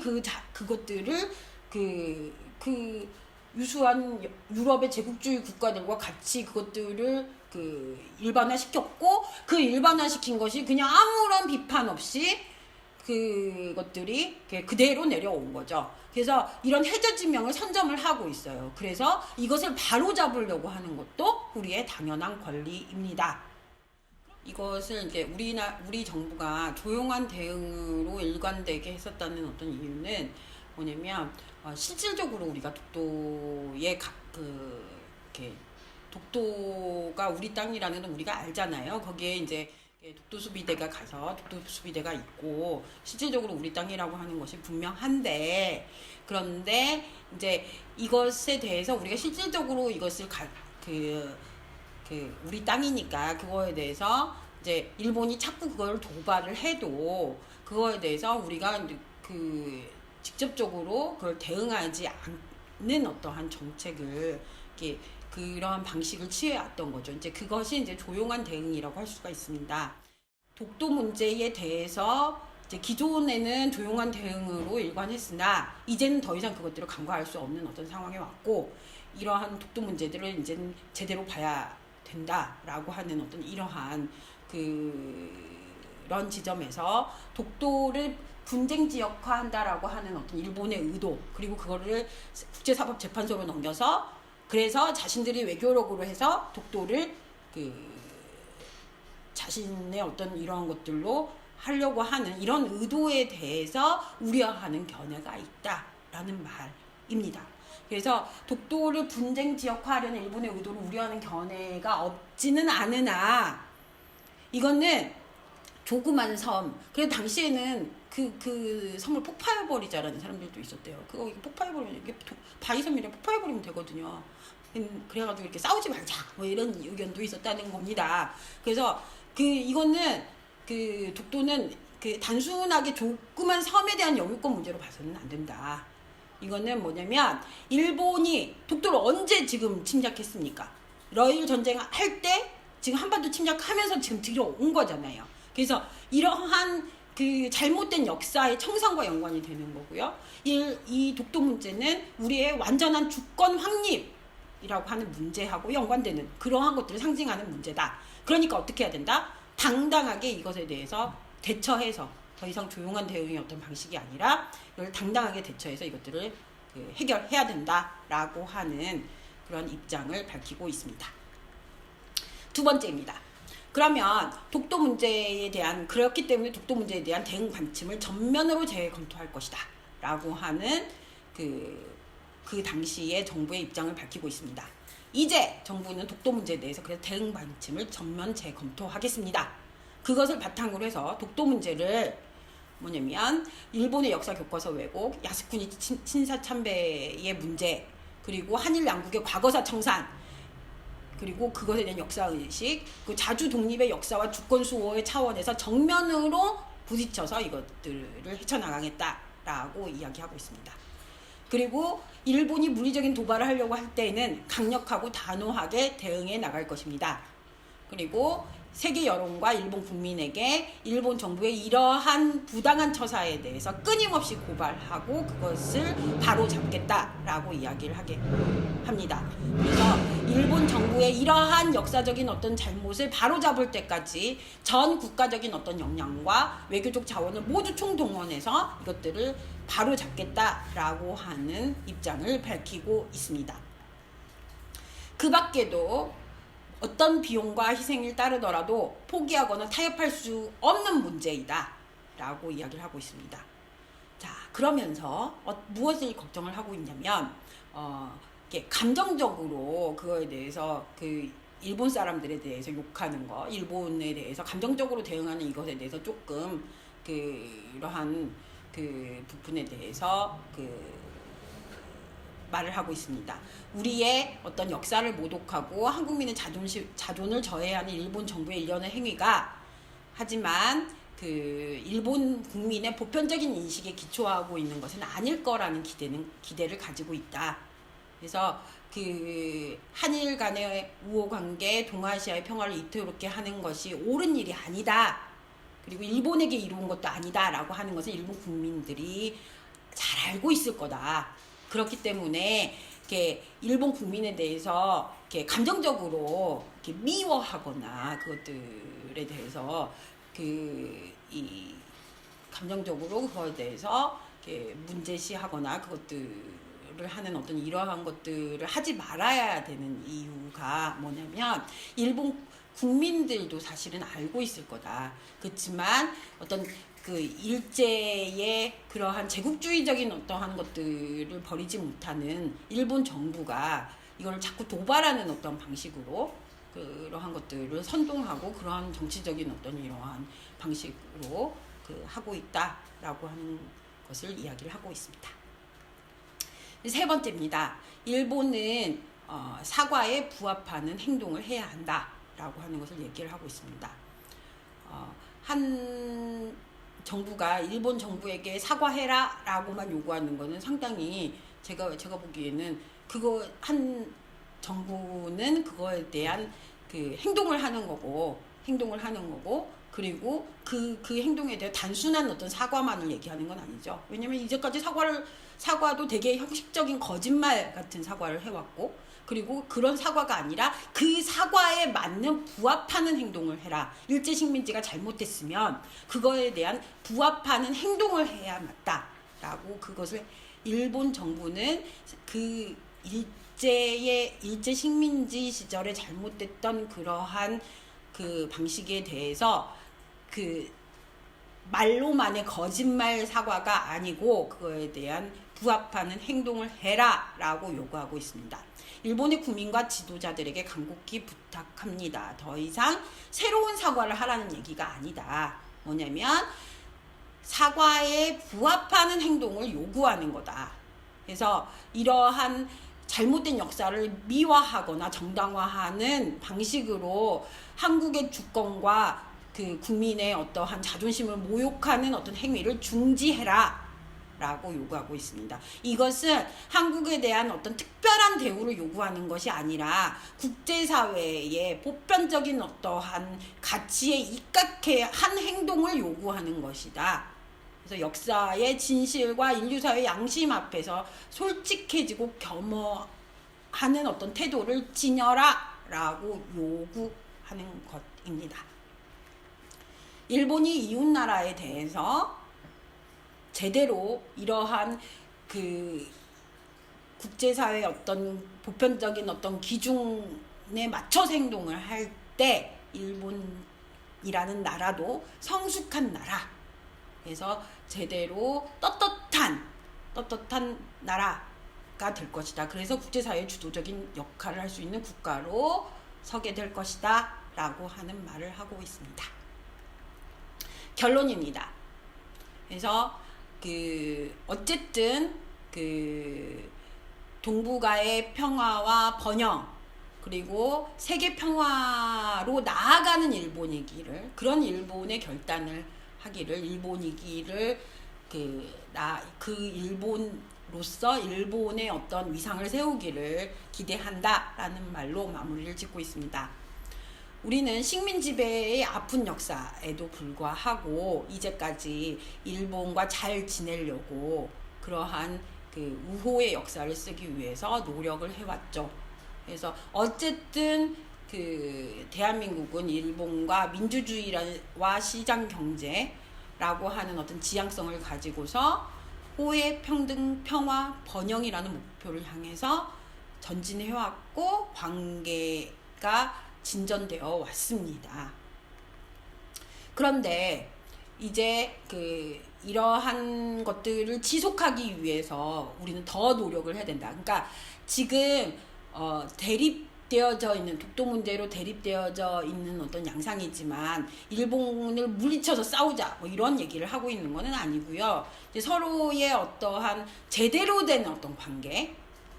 그것들을 유수한 유럽의 제국주의 국가들과 같이 그것들을 일반화시켰고, 그 일반화시킨 것이 그냥 아무런 비판 없이 그것들이 그대로 내려온 거죠. 그래서 이런 해저지명을 선점을 하고 있어요. 그래서 이것을 바로잡으려고 하는 것도 우리의 당연한 권리입니다. 이것을 이제 우리 정부가 조용한 대응으로 일관되게 했었다는 어떤 이유는 뭐냐면, 실질적으로 우리가 독도의 독도가 우리 땅이라는 건 우리가 알잖아요. 거기에 이제 독도수비대가 가서 독도수비대가 있고 실질적으로 우리 땅이라고 하는 것이 분명한데, 그런데 이제 이것에 대해서 우리가 실질적으로 이것을 우리 땅이니까 그거에 대해서 이제 일본이 자꾸 그걸 도발을 해도 그거에 대해서 우리가 직접적으로 그걸 대응하지 않는 어떠한 정책을 이렇게 그러한 방식을 취해왔던 거죠. 이제 그것이 이제 조용한 대응이라고 할 수가 있습니다. 독도 문제에 대해서 이제 기존에는 조용한 대응으로 일관했으나 이제는 더 이상 그것들을 간과할 수 없는 어떤 상황에 왔고, 이러한 독도 문제들을 이제는 제대로 봐야 된다라고 하는 어떤 이러한 그런 지점에서 독도를 분쟁 지역화한다라고 하는 어떤 일본의 의도, 그리고 그거를 국제사법재판소로 넘겨서 그래서 자신들이 외교력으로 해서 독도를 자신의 어떤 이러한 것들로 하려고 하는 이런 의도에 대해서 우려하는 견해가 있다라는 말입니다. 그래서 독도를 분쟁 지역화하려는 일본의 의도를 우려하는 견해가 없지는 않으나, 이거는 조그만 섬, 그래서 당시에는 그 섬을 폭파해버리자라는 사람들도 있었대요. 그거 폭파해버리면 이게 바위섬이래 폭파해버리면 되거든요. 그래가지고 이렇게 싸우지 말자 뭐 이런 의견도 있었다는 겁니다. 그래서 이거는 독도는 단순하게 조그만 섬에 대한 영유권 문제로 봐서는 안 된다. 이거는 뭐냐면 일본이 독도를 언제 지금 침략했습니까? 러일 전쟁 할 때 지금 한반도 침략하면서 지금 들어온 거잖아요. 그래서 이러한 잘못된 역사의 청산과 연관이 되는 거고요. 이 독도 문제는 우리의 완전한 주권 확립이라고 하는 문제하고 연관되는 그러한 것들을 상징하는 문제다. 그러니까 어떻게 해야 된다? 당당하게 이것에 대해서 대처해서, 더 이상 조용한 대응의 어떤 방식이 아니라 이걸 당당하게 대처해서 이것들을 해결해야 된다라고 하는 그런 입장을 밝히고 있습니다. 두 번째입니다. 그러면 독도 문제에 대한, 그렇기 때문에 독도 문제에 대한 대응 방침을 전면으로 재검토할 것이다 라고 하는 그 당시에 정부의 입장을 밝히고 있습니다. 이제 정부는 독도 문제에 대해서 그래서 대응 방침을 전면 재검토하겠습니다. 그것을 바탕으로 해서 독도 문제를 뭐냐면 일본의 역사 교과서 왜곡, 야스쿠니 신사참배의 문제, 그리고 한일 양국의 과거사 청산, 그리고 그것에 대한 역사의식, 그 자주 독립의 역사와 주권 수호의 차원에서 정면으로 부딪혀서 이것들을 헤쳐나가겠다라고 이야기하고 있습니다. 그리고 일본이 물리적인 도발을 하려고 할 때에는 강력하고 단호하게 대응해 나갈 것입니다. 그리고 세계 여론과 일본 국민에게 일본 정부의 이러한 부당한 처사에 대해서 끊임없이 고발하고 그것을 바로잡겠다라고 이야기를 하게 합니다. 그래서 일본 정부의 이러한 역사적인 어떤 잘못을 바로잡을 때까지 전 국가적인 어떤 역량과 외교적 자원을 모두 총동원해서 이것들을 바로잡겠다라고 하는 입장을 밝히고 있습니다. 그 밖에도 어떤 비용과 희생이 따르더라도 포기하거나 타협할 수 없는 문제이다 라고 이야기를 하고 있습니다. 자, 그러면서 무엇을 걱정을 하고 있냐면 이렇게 감정적으로 그거에 대해서 일본 사람들에 대해서 욕하는 거, 일본에 대해서 감정적으로 대응하는 이것에 대해서 조금 그러한 부분에 대해서 말을 하고 있습니다. 우리의 어떤 역사를 모독하고 한국민의 자존을 저해하는 일본 정부의 일련의 행위가, 하지만 일본 국민의 보편적인 인식에 기초하고 있는 것은 아닐 거라는 기대를 가지고 있다. 그래서 한일 간의 우호 관계, 동아시아의 평화를 이토록 하는 것이 옳은 일이 아니다. 그리고 일본에게 이루은 것도 아니다라고 하는 것은 일본 국민들이 잘 알고 있을 거다. 그렇기 때문에 일본 국민에 대해서 감정적으로 미워하거나 그것들에 대해서 감정적으로 그거에 대해서 문제시하거나 그것들을 하는 어떤 이러한 것들을 하지 말아야 되는 이유가 뭐냐면 일본 국민들도 사실은 알고 있을 거다. 그렇지만 어떤 일제의 그러한 제국주의적인 어떠한 것들을 버리지 못하는 일본 정부가 이걸 자꾸 도발하는 어떤 방식으로 그러한 것들을 선동하고 그러한 정치적인 어떤 이러한 방식으로 하고 있다라고 하는 것을 이야기를 하고 있습니다. 세 번째입니다. 일본은 사과에 부합하는 행동을 해야 한다라고 하는 것을 얘기를 하고 있습니다. 한 정부가 일본 정부에게 사과해라라고만 요구하는 것은 상당히 제가 보기에는 그거 한 정부는 그거에 대한 그 행동을 하는 거고 그리고 그 행동에 대해 단순한 어떤 사과만을 얘기하는 건 아니죠. 왜냐면 이제까지 사과도 되게 형식적인 거짓말 같은 사과를 해왔고, 그리고 그런 사과가 아니라 그 사과에 맞는 부합하는 행동을 해라. 일제식민지가 잘못됐으면 그거에 대한 부합하는 행동을 해야 맞다라고, 그것을 일본 정부는 그 일제식민지 시절에 잘못됐던 그러한 그 방식에 대해서 그 말로만의 거짓말 사과가 아니고 그거에 대한 부합하는 행동을 해라 라고 요구하고 있습니다. 일본의 국민과 지도자들에게 간곡히 부탁합니다. 더 이상 새로운 사과를 하라는 얘기가 아니다. 뭐냐면 사과에 부합하는 행동을 요구하는 거다. 그래서 이러한 잘못된 역사를 미화하거나 정당화하는 방식으로 한국의 주권과 그 국민의 어떠한 자존심을 모욕하는 어떤 행위를 중지해라 라고 요구하고 있습니다. 이것은 한국에 대한 어떤 특별한 대우를 요구하는 것이 아니라 국제사회의 보편적인 어떠한 가치에 입각해 한 행동을 요구하는 것이다. 그래서 역사의 진실과 인류사회의 양심 앞에서 솔직해지고 겸허하는 어떤 태도를 지녀라 라고 요구하는 것입니다. 일본이 이웃나라에 대해서 제대로 이러한 그 국제사회의 어떤 보편적인 어떤 기준에 맞춰서 행동을 할 때 일본이라는 나라도 성숙한 나라, 그래서 제대로 떳떳한 나라가 될 것이다. 그래서 국제사회의 주도적인 역할을 할 수 있는 국가로 서게 될 것이다 라고 하는 말을 하고 있습니다. 결론입니다. 그래서 어쨌든 동북아의 평화와 번영, 그리고 세계 평화로 나아가는 일본이기를, 그런 일본의 결단을 하기를, 일본이기를 일본으로서 일본의 어떤 위상을 세우기를 기대한다라는 말로 마무리를 짓고 있습니다. 우리는 식민 지배의 아픈 역사에도 불구하고 이제까지 일본과 잘 지내려고 그러한 우호의 역사를 쓰기 위해서 노력을 해왔죠. 그래서 어쨌든 대한민국은 일본과 민주주의와 시장 경제라고 하는 어떤 지향성을 가지고서 호혜, 평등, 평화, 번영이라는 목표를 향해서 전진해왔고 관계가 진전되어 왔습니다. 그런데 이제 이러한 것들을 지속하기 위해서 우리는 더 노력을 해야 된다. 그러니까 지금 대립되어져 있는, 독도 문제로 대립되어져 있는 어떤 양상이지만 일본을 물리쳐서 싸우자 뭐 이런 얘기를 하고 있는 것은 아니고요. 이제 서로의 어떠한 제대로 된 어떤 관계,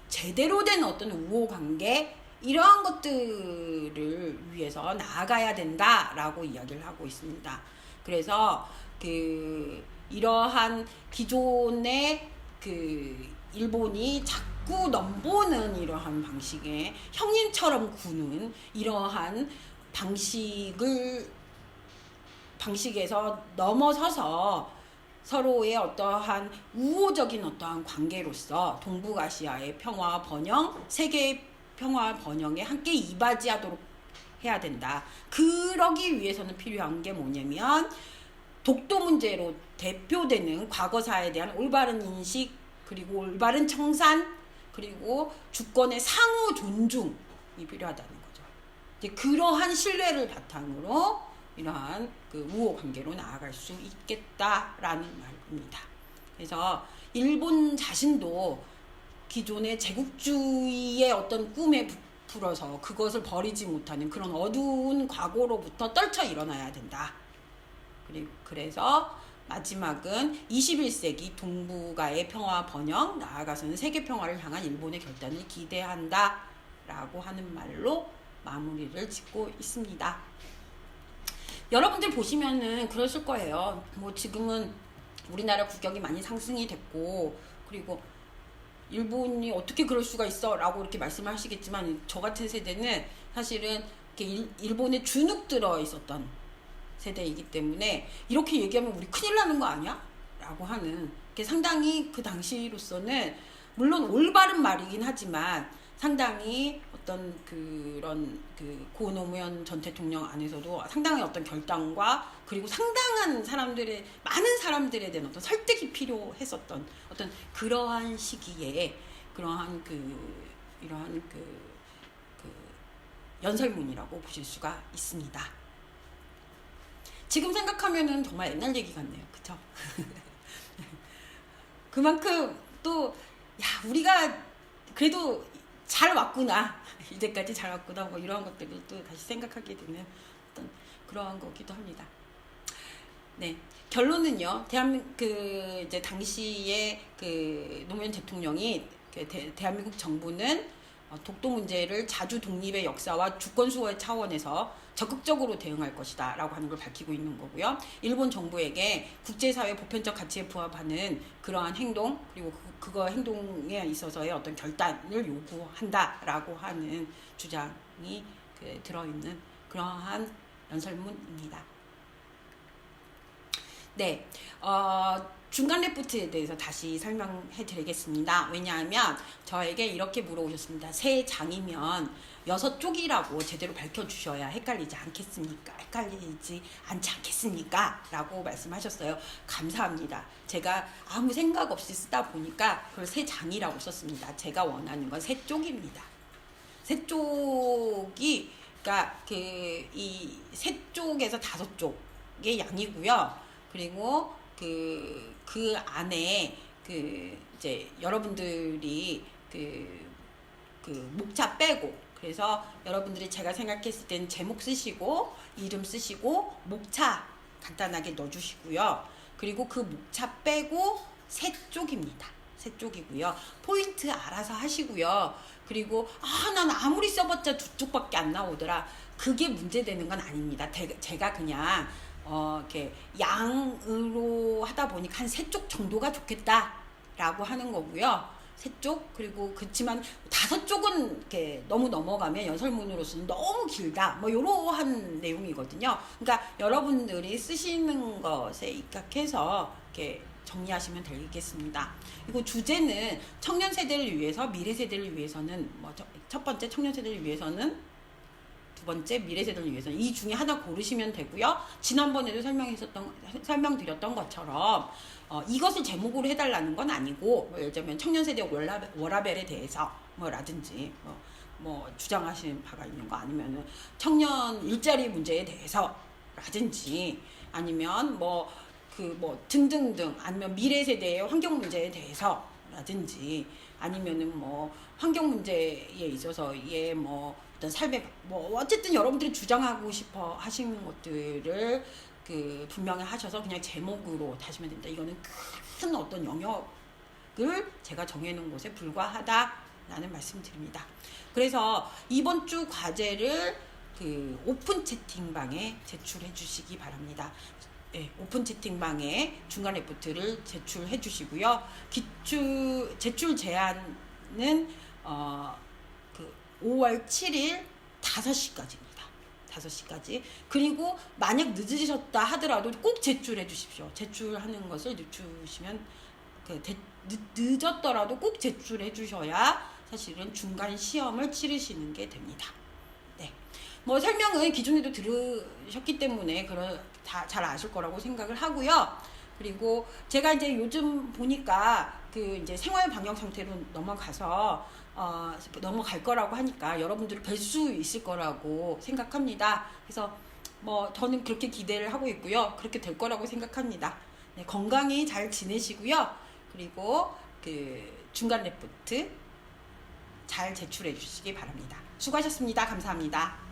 제대로 된 어떤 우호 관계, 이러한 것들을 위해서 나아가야 된다라고 이야기를 하고 있습니다. 그래서 이러한 기존의 일본이 자꾸 넘보는 이러한 방식의 형님처럼 구는 이러한 방식에서 넘어서서 서로의 어떠한 우호적인 어떠한 관계로서 동북아시아의 평화와 번영, 세계의 평화와 번영에 함께 이바지하도록 해야 된다. 그러기 위해서는 필요한 게 뭐냐면 독도 문제로 대표되는 과거사에 대한 올바른 인식, 그리고 올바른 청산, 그리고 주권의 상호 존중이 필요하다는 거죠. 이제 그러한 신뢰를 바탕으로 이러한 우호 관계로 나아갈 수 있겠다라는 말입니다. 그래서 일본 자신도 기존의 제국주의의 어떤 꿈에 부풀어서 그것을 버리지 못하는 그런 어두운 과거로부터 떨쳐 일어나야 된다. 그래서 마지막은 21세기 동북아의 평화 번영, 나아가서는 세계 평화를 향한 일본의 결단을 기대한다 라고 하는 말로 마무리를 짓고 있습니다. 여러분들 보시면은 그러실 거예요. 뭐 지금은 우리나라 국격이 많이 상승이 됐고, 그리고 일본이 어떻게 그럴 수가 있어 라고 이렇게 말씀을 하시겠지만, 저 같은 세대는 사실은 일본에 주눅 들어 있었던 세대이기 때문에 이렇게 얘기하면 우리 큰일 나는 거 아니야? 라고 하는 게 상당히 그 당시로서는 물론 올바른 말이긴 하지만 상당히 어떤 그런 고 노무현 전 대통령 안에서도 상당히 어떤 결단과 그리고 상당한 사람들의 많은 사람들에 대한 어떤 설득이 필요했었던 어떤 그러한 시기에 그러한 이러한 연설문이라고 보실 수가 있습니다. 지금 생각하면은 정말 옛날 얘기 같네요. 그쵸? 그만큼 또, 우리가 그래도 잘 왔구나. 이제까지 잘 왔구나. 뭐 이러한 것들을 또 다시 생각하게 되는 어떤 그러한 거기도 합니다. 네. 결론은요, 이제 당시에 노무현 대통령이 대한민국 정부는 독도 문제를 자주 독립의 역사와 주권 수호의 차원에서 적극적으로 대응할 것이다 라고 하는 걸 밝히고 있는 거고요. 일본 정부에게 국제사회 보편적 가치에 부합하는 그러한 행동, 그리고 그거 행동에 있어서의 어떤 결단을 요구한다 라고 하는 주장이 들어있는 그러한 연설문입니다. 네, 중간 레포트에 대해서 다시 설명해 드리겠습니다. 왜냐하면 저에게 이렇게 물어보셨습니다. 세 장이면 6쪽이라고 제대로 밝혀주셔야 헷갈리지 않겠습니까? 라고 말씀하셨어요. 감사합니다. 제가 아무 생각 없이 쓰다 보니까 그걸 세 장이라고 썼습니다. 제가 원하는 건 세 쪽입니다. 세 쪽이, 그러니까 이 세 쪽에서 5쪽의 양이고요. 그리고 그 안에 이제 여러분들이 목차 빼고, 그래서 여러분들이 제가 생각했을 때는 제목 쓰시고 이름 쓰시고 목차 간단하게 넣어주시고요. 그리고 그 목차 빼고 세 쪽입니다. 세 쪽이고요. 포인트 알아서 하시고요. 그리고 난 아무리 써봤자 2쪽밖에 안 나오더라. 그게 문제되는 건 아닙니다. 제가 그냥 이렇게 양으로 하다 보니까 한 3쪽 정도가 좋겠다라고 하는 거고요. 3쪽, 그리고 그렇지만 5쪽은 이렇게 너무 넘어가면 연설문으로서는 너무 길다. 뭐 이러한 내용이거든요. 그러니까 여러분들이 쓰시는 것에 입각해서 이렇게 정리하시면 되겠습니다. 그리고 주제는 청년 세대를 위해서, 미래 세대를 위해서는 첫 번째 청년 세대를 위해서는, 두 번째 미래 세대를 위해서는, 이 중에 하나 고르시면 되고요. 지난번에도 설명드렸던 것처럼 이것을 제목으로 해달라는 건 아니고, 예를 들면 청년 세대 워라밸에 대해서 라든지 주장하시는 바가 있는 거, 아니면은 청년 일자리 문제에 대해서 라든지, 아니면 등등등, 아니면 미래 세대의 환경 문제에 대해서 라든지, 아니면은 환경 문제에 있어서의 어떤 삶의 어쨌든 여러분들이 주장하고 싶어 하시는 것들을 분명히 하셔서 그냥 제목으로 다시면 됩니다. 이거는 큰 어떤 영역을 제가 정해놓은 것에 불과하다라는 말씀드립니다. 그래서 이번 주 과제를 오픈 채팅방에 제출해 주시기 바랍니다. 네, 오픈 채팅방에 중간 레포트를 제출해 주시고요. 제출 제한은 5월 7일 5시까지입니다. 5시까지. 그리고 만약 늦으셨다 하더라도 꼭 제출해 주십시오. 제출하는 것을 늦추시면, 늦었더라도 꼭 제출해 주셔야 사실은 중간 시험을 치르시는 게 됩니다. 네. 설명은 기존에도 들으셨기 때문에 잘 아실 거라고 생각을 하고요. 그리고 제가 이제 요즘 보니까 이제 생활 방역 상태로 넘어갈 거라고 하니까 여러분들을 뵐 수 있을 거라고 생각합니다. 그래서 저는 그렇게 기대를 하고 있고요. 그렇게 될 거라고 생각합니다. 네, 건강히 잘 지내시고요. 그리고 그 중간 레포트 잘 제출해 주시기 바랍니다. 수고하셨습니다. 감사합니다.